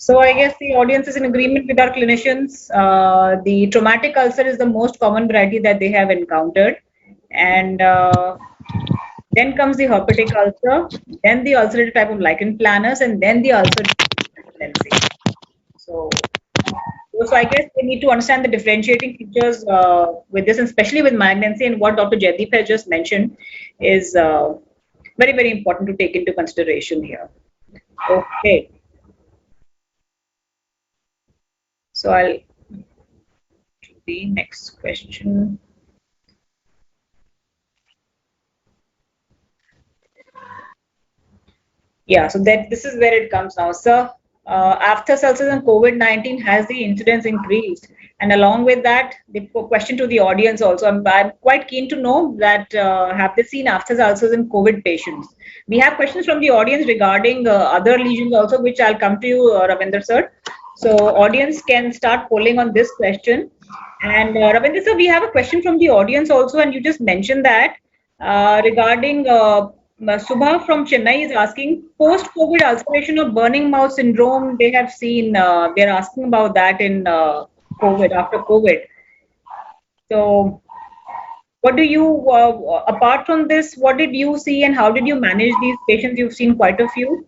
E: So I guess the audience is in agreement with our clinicians. The traumatic ulcer is the most common variety that they have encountered. And then comes the herpetic ulcer, then the ulcerative type of lichen planus, and then the ulcerative malignancy. So I guess we need to understand the differentiating features with this, and especially with malignancy, and what Dr. Jaideep has just mentioned is very, very important to take into consideration here. Okay. So I'll do the next question. Yeah, so this is where it comes now. Sir, after ulcers and COVID-19, has the incidence increased? And along with that, the question to the audience also, I'm quite keen to know that have they seen after ulcers in COVID patients? We have questions from the audience regarding other lesions also, which I'll come to you, Ravinder sir. So audience can start polling on this question. And Ravinder sir, we have a question from the audience also, and you just mentioned that regarding Subha from Chennai is asking, post-COVID ulceration or burning mouth syndrome, they have seen, they're asking about that in COVID, after COVID. So what do you, apart from this, what did you see and how did you manage these patients? You've seen quite a few.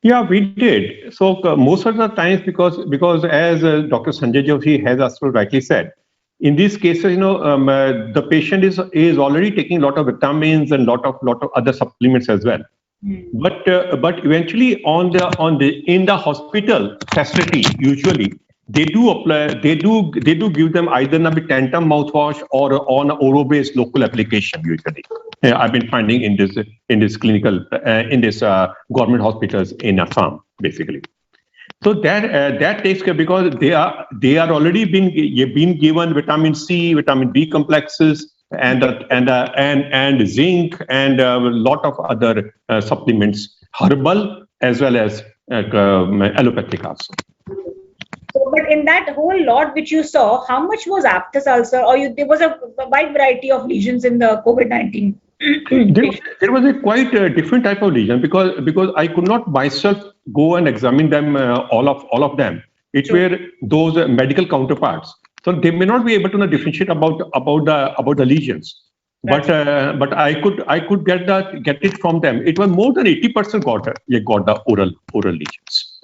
C: Yeah, we did. So most of the times, because as Dr. Sanjay Joshi has also rightly said, in these cases, the patient is already taking a lot of vitamins and lot of other supplements as well. But eventually in the hospital facility, usually they do give them either Nabitantam mouthwash or on oro-based local application. Usually, I've been finding in this clinical government hospitals in Assam, basically. So that takes care because they are already been given vitamin C, vitamin B complexes, and zinc and a lot of other supplements, herbal as well as allopathic also.
E: So, but in that whole lot which you saw, how much was aptus ulcer, or there was a wide variety of lesions in the COVID-19?
C: There was a quite different type of lesion because I could not myself go and examine them all of them. It were those medical counterparts, so they may not be able to differentiate about the lesions. But I could get it from them. It was more than 80% got the oral lesions.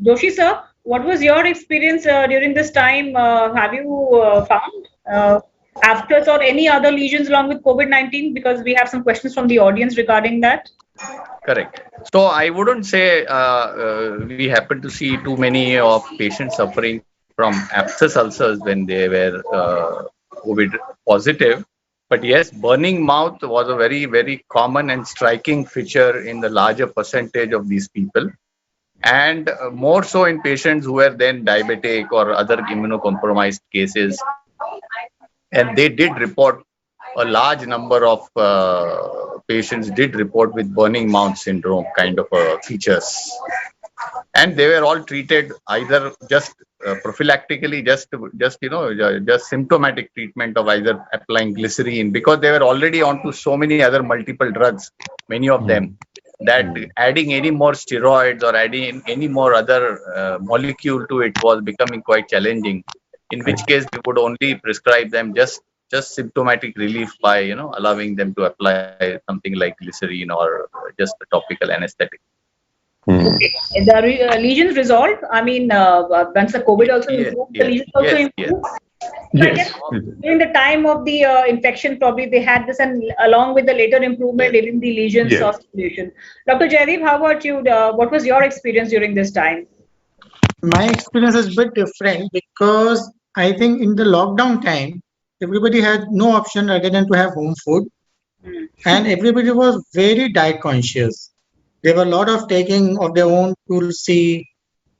E: Joshi sir, what was your experience during this time? Have you found afters or any other lesions along with COVID-19? Because we have some questions from the audience regarding that.
F: Correct. So I wouldn't say we happen to see too many of patients suffering from abscess ulcers when they were COVID positive. But yes, burning mouth was a very, very common and striking feature in the larger percentage of these people. And more so in patients who were then diabetic or other immunocompromised cases. And they did report, a large number of patients did report with burning mouth syndrome kind of features. And they were all treated either just prophylactically, just symptomatic treatment of either applying glycerine, because they were already onto so many other multiple drugs, many of them, that adding any more steroids or adding any more other molecule to it was becoming quite challenging. In which case, we would only prescribe them just symptomatic relief by allowing them to apply something like glycerine or just a topical anesthetic.
E: Okay. The lesions resolved. I mean, once the COVID also improved, the lesions also improved. So I guess during the time of the infection, probably they had this, and along with the later improvement in the lesions of solution. Dr. Jaideep, how about you? What was your experience during this time?
D: My experience is a bit different because I think in the lockdown time, everybody had no option other than to have home food, and everybody was very diet conscious. There were a lot of taking of their own tulsi,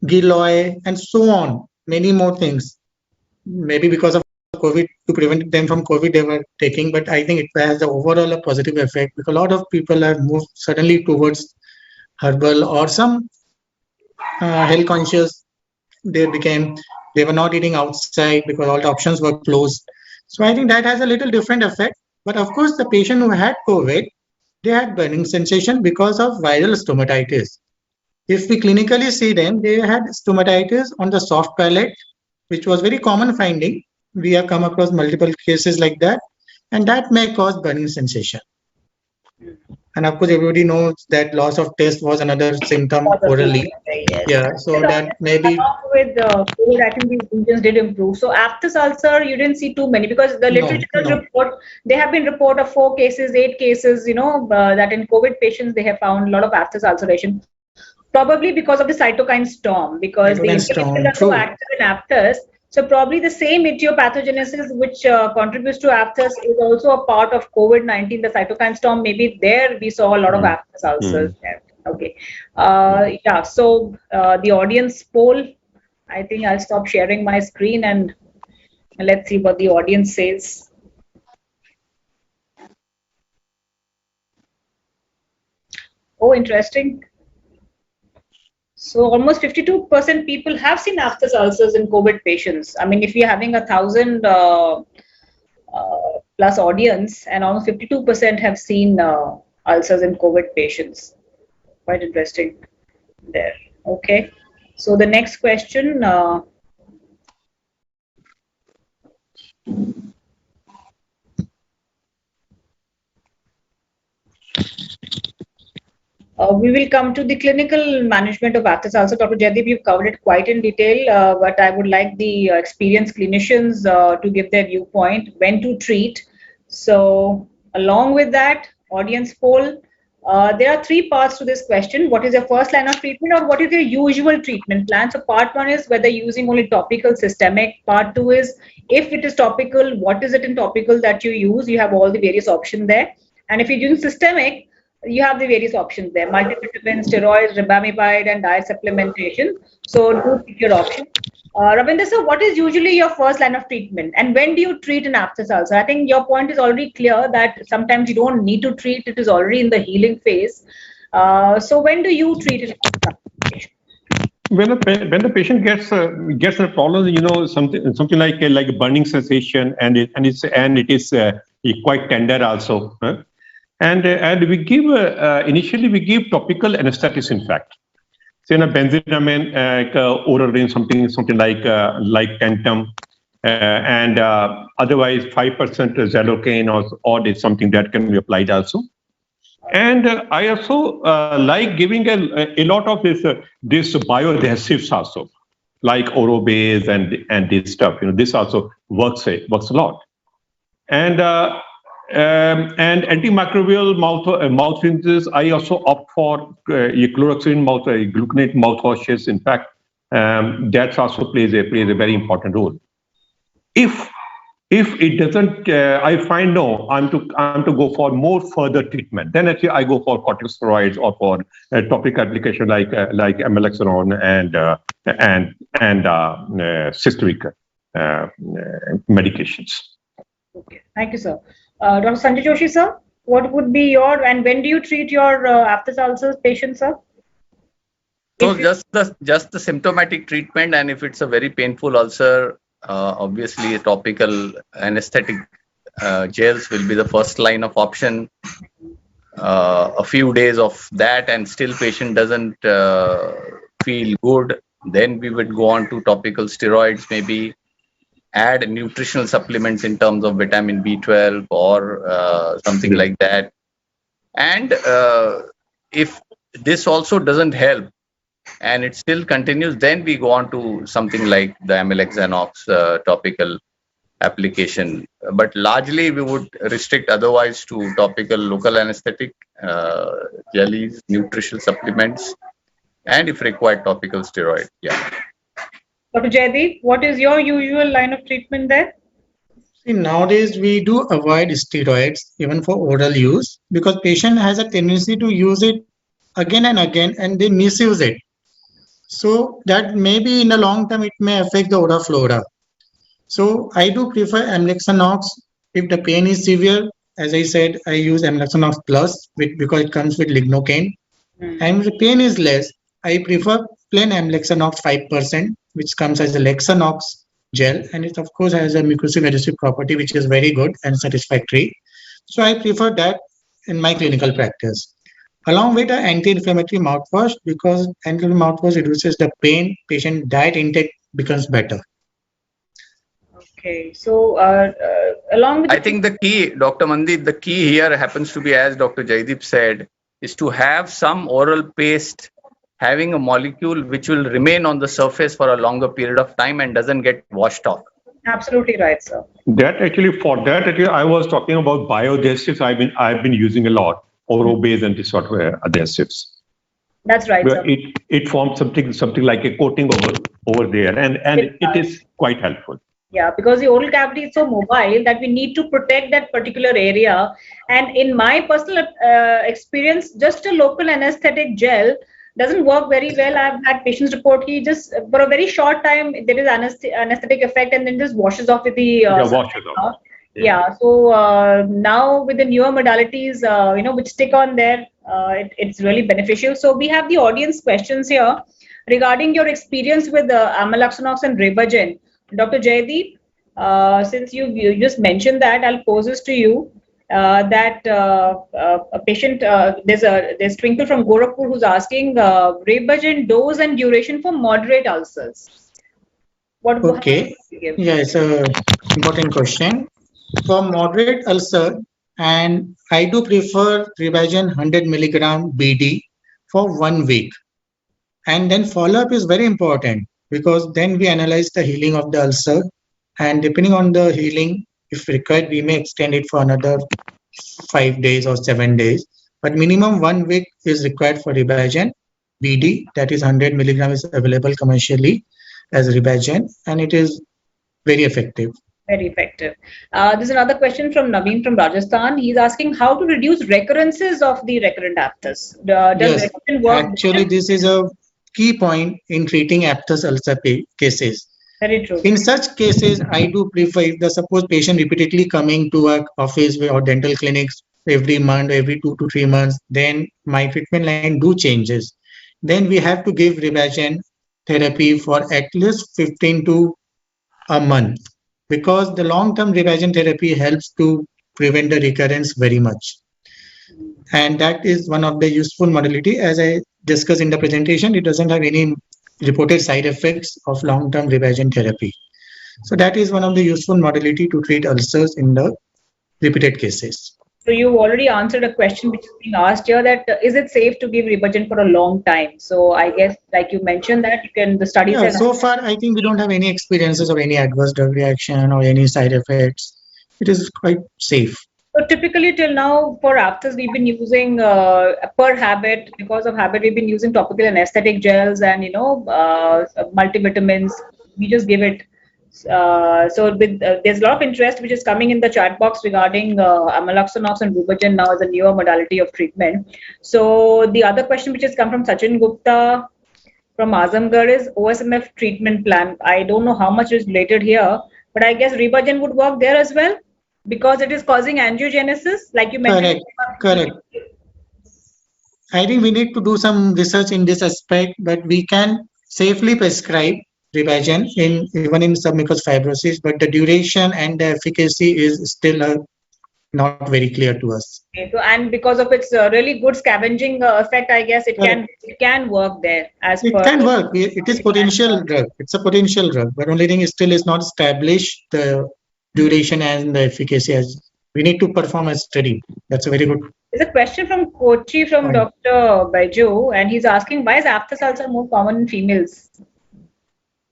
D: giloy, and so on, many more things. Maybe because of COVID, to prevent them from COVID, they were taking, but I think it has overall a positive effect because a lot of people have moved suddenly towards herbal or some health conscious. They were not eating outside because all the options were closed. So I think that has a little different effect. But of course, the patient who had COVID, they had burning sensation because of viral stomatitis. If we clinically see them, they had stomatitis on the soft palate, which was very common finding. We have come across multiple cases like that, and that may cause burning sensation. And of course, everybody knows that loss of taste was another symptom orally. Yeah, so that maybe
E: with COVID, I think these lesions did improve. So aphthous ulcer, you didn't see too many because the literature report, they have been report of 4 cases, 8 cases, that in COVID patients they have found a lot of aphthous ulceration. Probably because of the cytokine storm, because the inhibitors are so active in aphthous. So probably the same etiopathogenesis which contributes to aphthous is also a part of COVID-19, the cytokine storm. Maybe there we saw a lot of aphthous ulcers there. Okay. Yeah. So the audience poll, I think I'll stop sharing my screen and let's see what the audience says. Oh, interesting. So almost 52% people have seen aphthous ulcers in COVID patients. I mean, if you're having 1,000 plus audience, and almost 52% have seen ulcers in COVID patients. Quite interesting there. Okay. So the next question. We will come to the clinical management of aphthous ulcer. Dr. Jaideep, you've covered it quite in detail, but I would like the experienced clinicians to give their viewpoint, when to treat. So along with that, audience poll, there are 3 parts to this question. What is your first line of treatment, or what is your usual treatment plan? So part 1 is whether using only topical, systemic. Part 2 is if it is topical, what is it in topical that you use? You have all the various options there. And if you're using systemic, you have the various options there: multivitamins, steroids, ribamidine, and diet supplementation. So do pick your option. Ravinder sir, what is usually your first line of treatment, and when do you treat an aphthous ulcer? I think your point is already clear that sometimes you don't need to treat; it is already in the healing phase. So when do you treat an aphthous patient?
C: When the patient gets a problem, something like burning sensation, and it is quite tender also. And we give initially we give topical anesthetics. In fact, say benzidamine, oral range, something like Tentum, and otherwise 5% Xalocaine or is something that can be applied also. And I also like giving a lot of this bioadhesives also, like Orobase and this stuff. This also works a lot. And antimicrobial mouth rinses, I also opt for chloroxine gluconate mouthwashes. In fact, that also plays a very important role. If it doesn't, I find no, I'm to go for more further treatment. Then actually I go for corticosteroids or for topical application like Amlexaron and systemic medications.
E: Okay, thank you, sir. Dr. Sanjay Joshi, sir, what would be and when do you treat your aphthous ulcers patients, sir?
F: So
E: If you-
F: just the symptomatic treatment, and if it's a very painful ulcer, obviously topical anesthetic gels will be the first line of option. A few days of that, and still patient doesn't feel good, then we would go on to topical steroids, maybe add nutritional supplements in terms of vitamin B12 or something like that. And if this also doesn't help and it still continues, then we go on to something like the Amlexanox topical application. But largely we would restrict otherwise to topical local anesthetic, jellies, nutritional supplements, and if required, topical steroid. Yeah.
E: Dr. Jaideep, what is your usual line of treatment there?
D: See, nowadays we do avoid steroids even for oral use because patient has a tendency to use it again and again and they misuse it. So that maybe in the long term it may affect the oral flora. So I do prefer Amlexanox if the pain is severe. As I said, I use Amlexanox Plus because it comes with lignocaine. And if the pain is less, I prefer plain Amlexanox 5%, which comes as a Lexanox gel, and it of course has a mucosive adhesive property, which is very good and satisfactory. So I prefer that in my clinical practice, along with an anti-inflammatory mouthwash, because anti-inflammatory mouthwash reduces the pain, patient diet intake becomes better.
E: Okay, so along with
F: I think the key, Dr. Mandeep, the key here happens to be, as Dr. Jaideep said, is to have some oral paste having a molecule which will remain on the surface for a longer period of time and doesn't get washed off.
E: absolutely right, sir.
C: That actually, for that, actually, I was talking about bioadhesives. I've been using a lot, oro-based and this sort of adhesives.
E: That's right,
C: Where
E: sir.
C: it forms something like a coating over there, and it is quite helpful.
E: Yeah, because the oral cavity is so mobile that we need to protect that particular area. And in my personal experience, just a local anesthetic gel doesn't work very well. I've had patients report he just for a very short time there is anesthetic effect and then just washes off with the
C: Washes off.
E: Yeah. So now with the newer modalities, which stick on there, it's really beneficial. So we have the audience questions here regarding your experience with Amlexanox and Ribagen. Dr. Jaideep, since you just mentioned that, I'll pose this to you. That a patient, there's Twinkle from Gorakhpur who's asking Ribagen dose and duration for moderate ulcers.
D: Okay. Yeah, it's a important question. For moderate ulcer, and I do prefer Ribagen 100 milligram BD for 1 week. And then follow-up is very important because then we analyze the healing of the ulcer. And depending on the healing, if required, we may extend it for another 5 days or 7 days. But minimum 1 week is required for Ribagen BD, that is 100 milligram is available commercially as Ribagen, and it is very effective.
E: Very effective. There's another question from Naveen from Rajasthan. He's asking how to reduce recurrences of the recurrent aphthous. Does
D: Yes,
E: Ribagen work?
D: actually, this is a key point in treating aphthous ulcer cases.
E: Very true.
D: In such cases, I do prefer if the suppose patient repeatedly coming to our office or dental clinics every month, every 2 to 3 months, then my treatment line do changes. Then we have to give Ribagen therapy for at least 15 to a month because the long-term Ribagen therapy helps to prevent the recurrence very much. And that is one of the useful modality. As I discussed in the presentation, it doesn't have any reported side effects of long-term Ribagen therapy. So that is one of the useful modality to treat ulcers in the repeated cases.
E: So you already answered a question which is being asked here, that is it safe to give Ribagen for a long time? So I guess, like you mentioned, that you can, the studies.
D: Yeah, so far, I think we don't have any experiences of any adverse drug reaction or any side effects. It is quite safe.
E: So typically till now for aphthous, we've been using per habit, because of habit, we've been using topical anesthetic gels and, multivitamins. We just give it. So with there's a lot of interest which is coming in the chat box regarding Amlexanox and Ribagen now as a newer modality of treatment. So the other question which has come from Sachin Gupta from Azamgarh is OSMF treatment plan. I don't know how much is related here, but I guess Ribagen would work there as well because it is causing angiogenesis, like you mentioned.
D: Correct. I think we need to do some research in this aspect, but we can safely prescribe Rivagen even in submucous fibrosis, but the duration and the efficacy is still not very clear to us.
E: Okay, so, and because of its really good scavenging effect, I guess it can work there as
D: It
E: per.
D: can work. It is potential drug. It's a potential drug, but only thing is still is not established the duration and the efficacy. As we need to perform a study. That's a very good.
E: There's a question from Kochi from Dr. Baijo, and he's asking why is aphthous ulcer more common in females?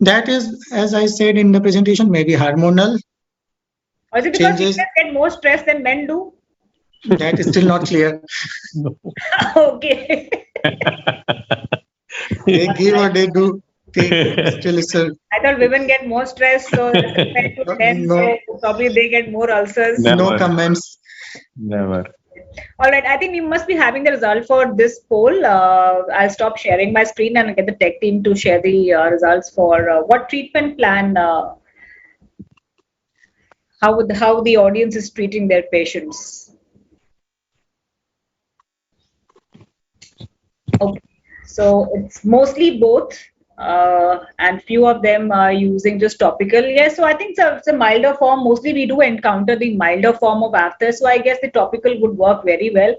D: That is, as I said in the presentation, maybe hormonal.
E: Or is it because females get more stress than men do?
D: That is still not clear.
E: Okay.
D: They give or they do. Still is
E: I thought women get more stress, so compared to men, so probably they get more ulcers.
D: No comments.
C: Never.
E: All right, I think we must be having the result for this poll. I'll stop sharing my screen and get the tech team to share the results for what treatment plan, how the audience is treating their patients. Okay, so it's mostly both. And few of them are using just topical. Yes, so I think it's a milder form. Mostly we do encounter the milder form of aphthous, so I guess the topical would work very well.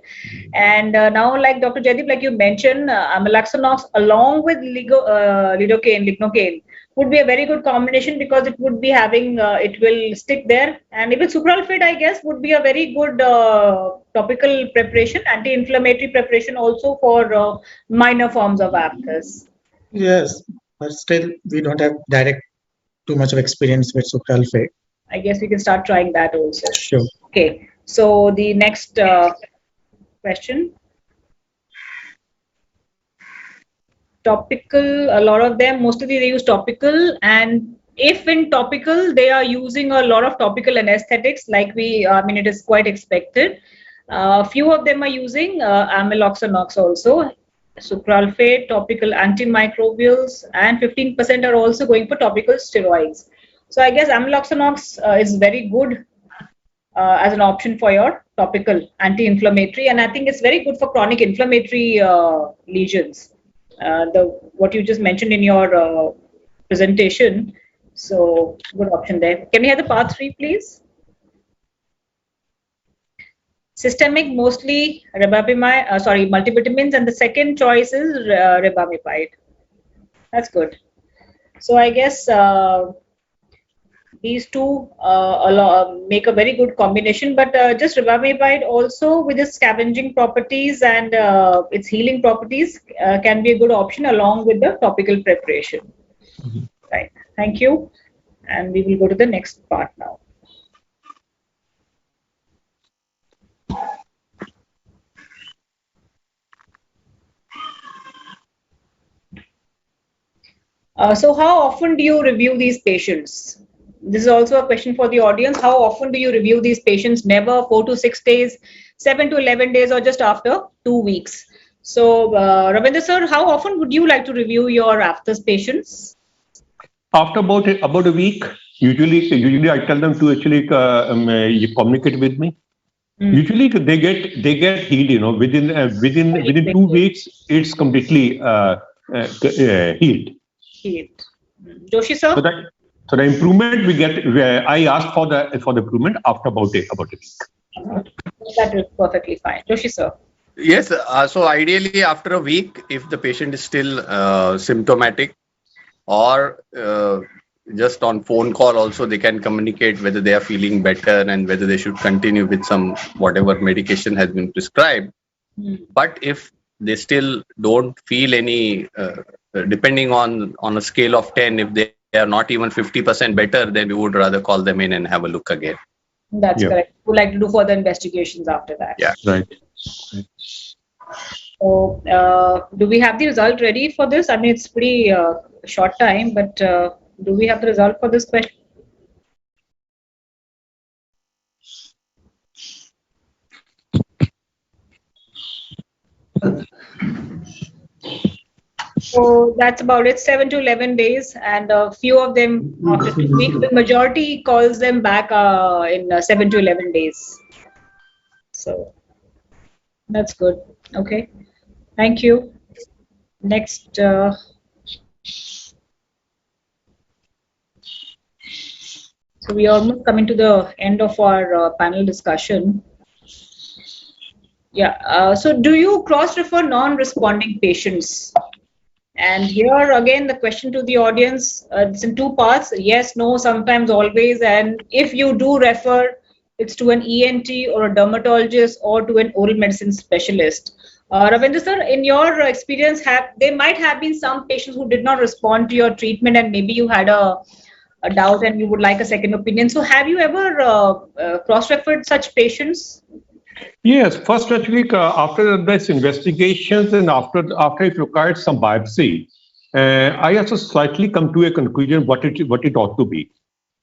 E: And now, like Dr. Jaideep, like you mentioned, amaloxanox along with lignocaine would be a very good combination because it would be having, it will stick there. And even sucralfate, I guess, would be a very good topical preparation, anti-inflammatory preparation also for minor forms of aphthous.
D: Yes, but still we don't have too much of experience with sucralfate.
E: I guess we can start trying that also.
D: Sure.
E: Okay, so the next question. Topical, a lot of them, mostly they use topical, and if in topical, they are using a lot of topical anesthetics, like it is quite expected. Few of them are using amaloxanox also. Sucralfate, topical antimicrobials, and 15% are also going for topical steroids. So I guess amaloxanox is very good as an option for your topical anti-inflammatory, and I think it's very good for chronic inflammatory lesions. What you just mentioned in your presentation, so good option there. Can we have the part 3, please? Systemic, mostly multivitamins, and the second choice is ribamipide. That's good. So I guess these two make a very good combination, but just ribamipide also with its scavenging properties and its healing properties can be a good option along with the topical preparation. Right. Thank you. And we will go to the next part now. So how often do you review these patients? This is also a question for the audience. How often do you review these patients? Never, 4 to 6 days, 7 to 11 days, or just after 2 weeks? So, Ravindra sir, how often would you like to review your aphthous patients?
C: After about a week. Usually I tell them to actually communicate with me. Usually they get healed. Within 2 weeks, it's completely healed.
E: Joshi sir.
C: So the improvement we get, I ask for the improvement after about a week.
E: That is perfectly fine. Joshi sir.
F: Yes. So ideally after a week, if the patient is still symptomatic, or just on phone call also they can communicate whether they are feeling better and whether they should continue with some whatever medication has been prescribed. But if they still don't feel any, depending on a scale of 10, if they are not even 50% better, then we would rather call them in and have a look again.
E: That's correct. We would like to do further investigations after that.
F: Yeah.
C: Right.
E: So, do we have the result ready for this? I mean, it's pretty short time, but do we have the result for this question? So that's about it, 7 to 11 days, and a few of them after 2 weeks. The majority calls them back in 7 to 11 days. So that's good. Okay. Thank you. Next. So we are almost coming to the end of our panel discussion. Yeah. So do you cross-refer non-responding patients? And here again, the question to the audience, it's in two parts: yes, no, sometimes, always. And if you do refer, it's to an ENT or a dermatologist or to an oral medicine specialist. Ravindra sir, in your experience, there might have been some patients who did not respond to your treatment, and maybe you had a doubt and you would like a second opinion. So have you ever cross-referred such patients?
C: Yes, first actually after this investigations and after it required some biopsy, I also slightly come to a conclusion what it ought to be,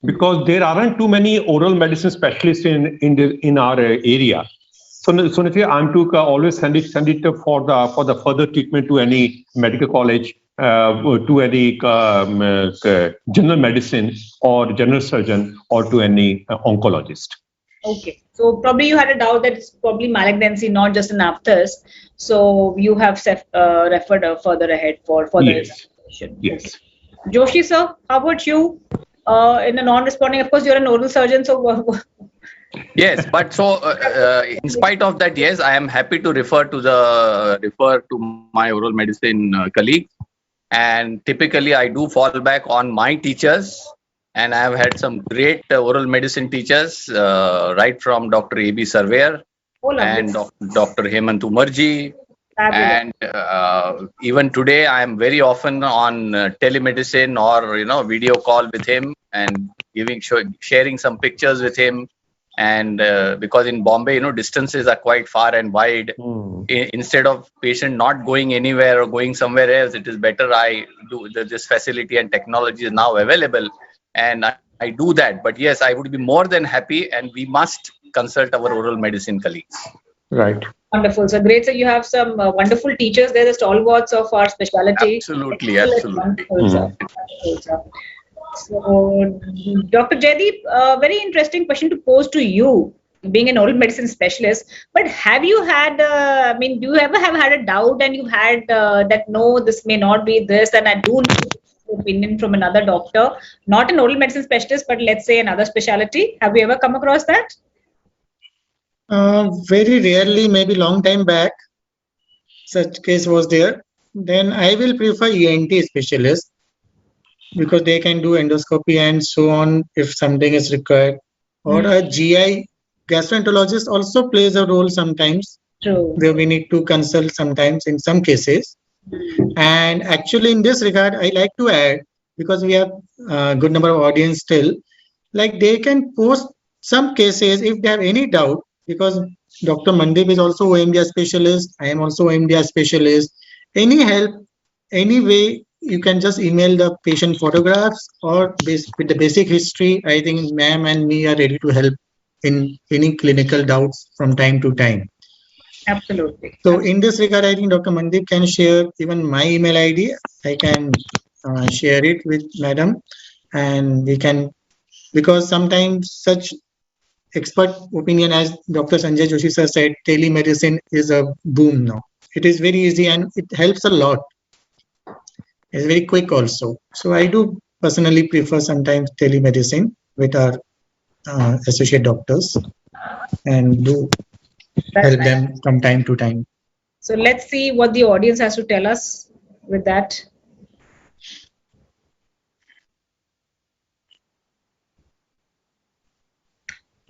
C: because there aren't too many oral medicine specialists in our area. So Nithya, I'm to always send it for the further treatment to any medical college, to any general medicine or general surgeon, or to any oncologist.
E: Okay, so probably you had a doubt that it's probably malignancy, not just an aphthous. So you have referred further ahead for further investigation.
C: Yes.
E: Okay. Joshi sir, how about you? In a non-responding, of course, you're an oral surgeon, so.
F: Yes, but so in spite of that, yes, I am happy to refer to my oral medicine colleague, and typically I do fall back on my teachers, and I have had some great oral medicine teachers, right from Dr. A.B. Surveyor and Dr. Hemant Umarji, and even today I am very often on telemedicine or video call with him and sharing some pictures with him. And because in Bombay, distances are quite far and wide. Instead of patient not going anywhere or going somewhere else, it is better I do this facility, and technology is now available, and I do that. But yes, I would be more than happy, and we must consult our oral medicine colleagues.
C: Right.
E: Wonderful. So great. So you have some wonderful teachers. They're the stalwarts of our specialty.
F: Absolutely, absolutely.
E: So, Dr. Jaideep, very interesting question to pose to you, being an oral medicine specialist. But have you had, do you ever have had a doubt and you've had that, no, this may not be this, and I do need opinion from another doctor, not an oral medicine specialist, but let's say another specialty? Have you ever come across that?
D: Very rarely, maybe long time back, such case was there. Then I will prefer ENT specialist, because they can do endoscopy and so on if something is required. Or a GI gastroenterologist also plays a role sometimes.
E: True.
D: Where we need to consult sometimes in some cases. And actually in this regard, I like to add, because we have a good number of audience still, like they can post some cases if they have any doubt, because Dr. Mandeep is also OMDR specialist. I am also OMDR specialist. Any help, any way, you can just email the patient photographs or with the basic history. I think ma'am and me are ready to help in any clinical doubts from time to time.
E: Absolutely.
D: So in this regard, I think Dr. Mandeep can share even my email ID. I can share it with madam, and we can, because sometimes such expert opinion, as Dr. Sanjay Joshi sir said, telemedicine is a boom now. It is very easy and it helps a lot. It's very quick also. So I do personally prefer sometimes telemedicine with our associate doctors, and do help them from time to time.
E: So let's see what the audience has to tell us with that.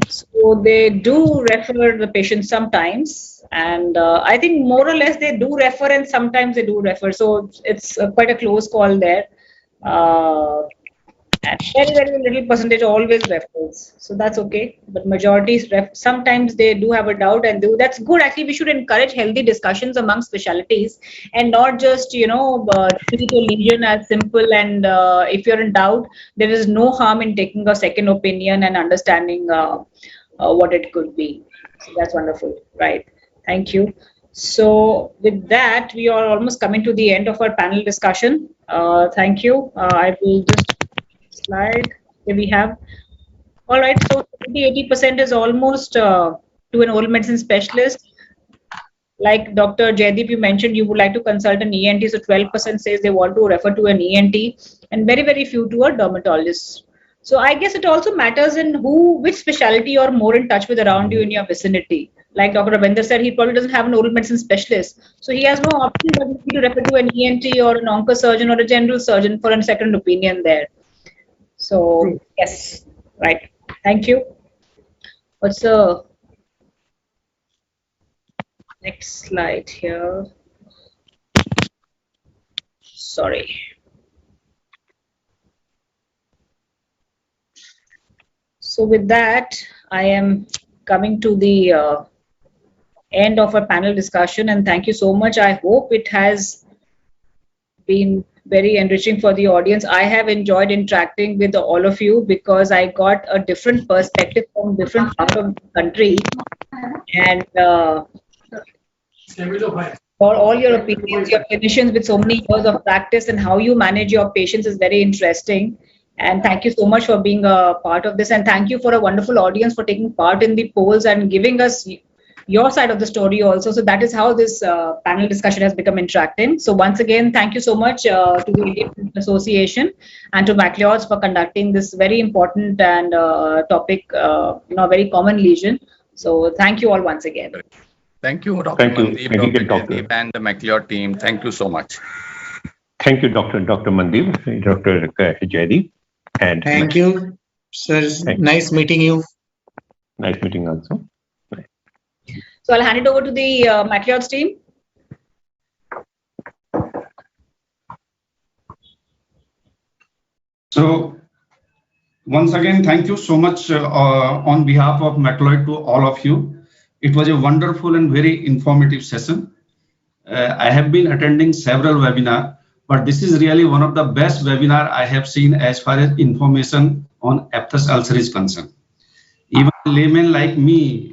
E: So they do refer the patient sometimes, and I think more or less they do refer, and sometimes they do refer. So it's quite a close call there. And very, very little percentage always refers. So that's okay. But majority sometimes they do have a doubt, and that's good. Actually, we should encourage healthy discussions among specialties and not just, treat a lesion as simple. And if you're in doubt, there is no harm in taking a second opinion and understanding what it could be. So that's wonderful. Right. Thank you. So with that, we are almost coming to the end of our panel discussion. Thank you. I will just slide. Here we have. All right. So 80% is almost to an oral medicine specialist. Like Dr. Jaideep, you mentioned you would like to consult an ENT, so 12% says they want to refer to an ENT, and very, very few to a dermatologist. So I guess it also matters in which specialty you're more in touch with around you in your vicinity. Like Dr. Ravinder said, he probably doesn't have an oral medicine specialist, so he has no option but to refer to an ENT or an oncosurgeon or a general surgeon for a second opinion there. So yes, right. Thank you. What's the next slide here? Sorry. So with that, I am coming to the end of our panel discussion, and thank you so much. I hope it has been very enriching for the audience. I have enjoyed interacting with all of you because I got a different perspective from different parts of the country, and for all your opinions, your clinicians with so many years of practice and how you manage your patients is very interesting. And thank you so much for being a part of this. And thank you for a wonderful audience for taking part in the polls and giving us your side of the story also. So that is how this panel discussion has become interactive. So once again, thank you so much to the Indian Association and to McLeod's for conducting this very important and topic, very common lesion. So thank you all once again.
F: Thank you, Dr. Mandeep,
C: Dr.
F: Jaideep, and the McLeod team. Thank you so much.
C: Thank you, Dr. Mandeep, Dr. Jaideep. And
D: Thank you, sir. Nice meeting you.
C: Nice meeting also.
E: So I'll hand it over to the McLeod's team.
A: So once again, thank you so much on behalf of McLeod to all of you. It was a wonderful and very informative session. I have been attending several webinars, but this is really one of the best webinars I have seen as far as information on aphthous ulcer is concerned. Even a layman like me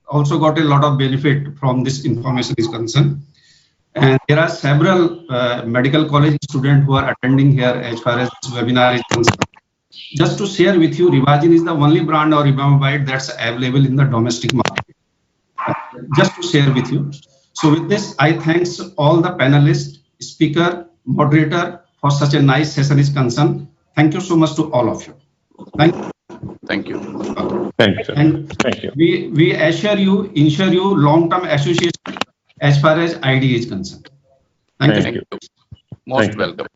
A: also got a lot of benefit from this information is concerned. And there are several medical college students who are attending here as far as this webinar is concerned. Just to share with you, Rivagin is the only brand of Ribamabide that's available in the domestic market. Just to share with you. So with this, I thanks all the panelists, speaker, moderator for such a nice session is concerned. Thank you so much to all of you. Thank you.
F: Thank you.
C: Thank you, sir.
A: And
C: Thank you.
A: we ensure you long-term association as far as ID is concerned. Thank you.
F: Thank you. Most welcome.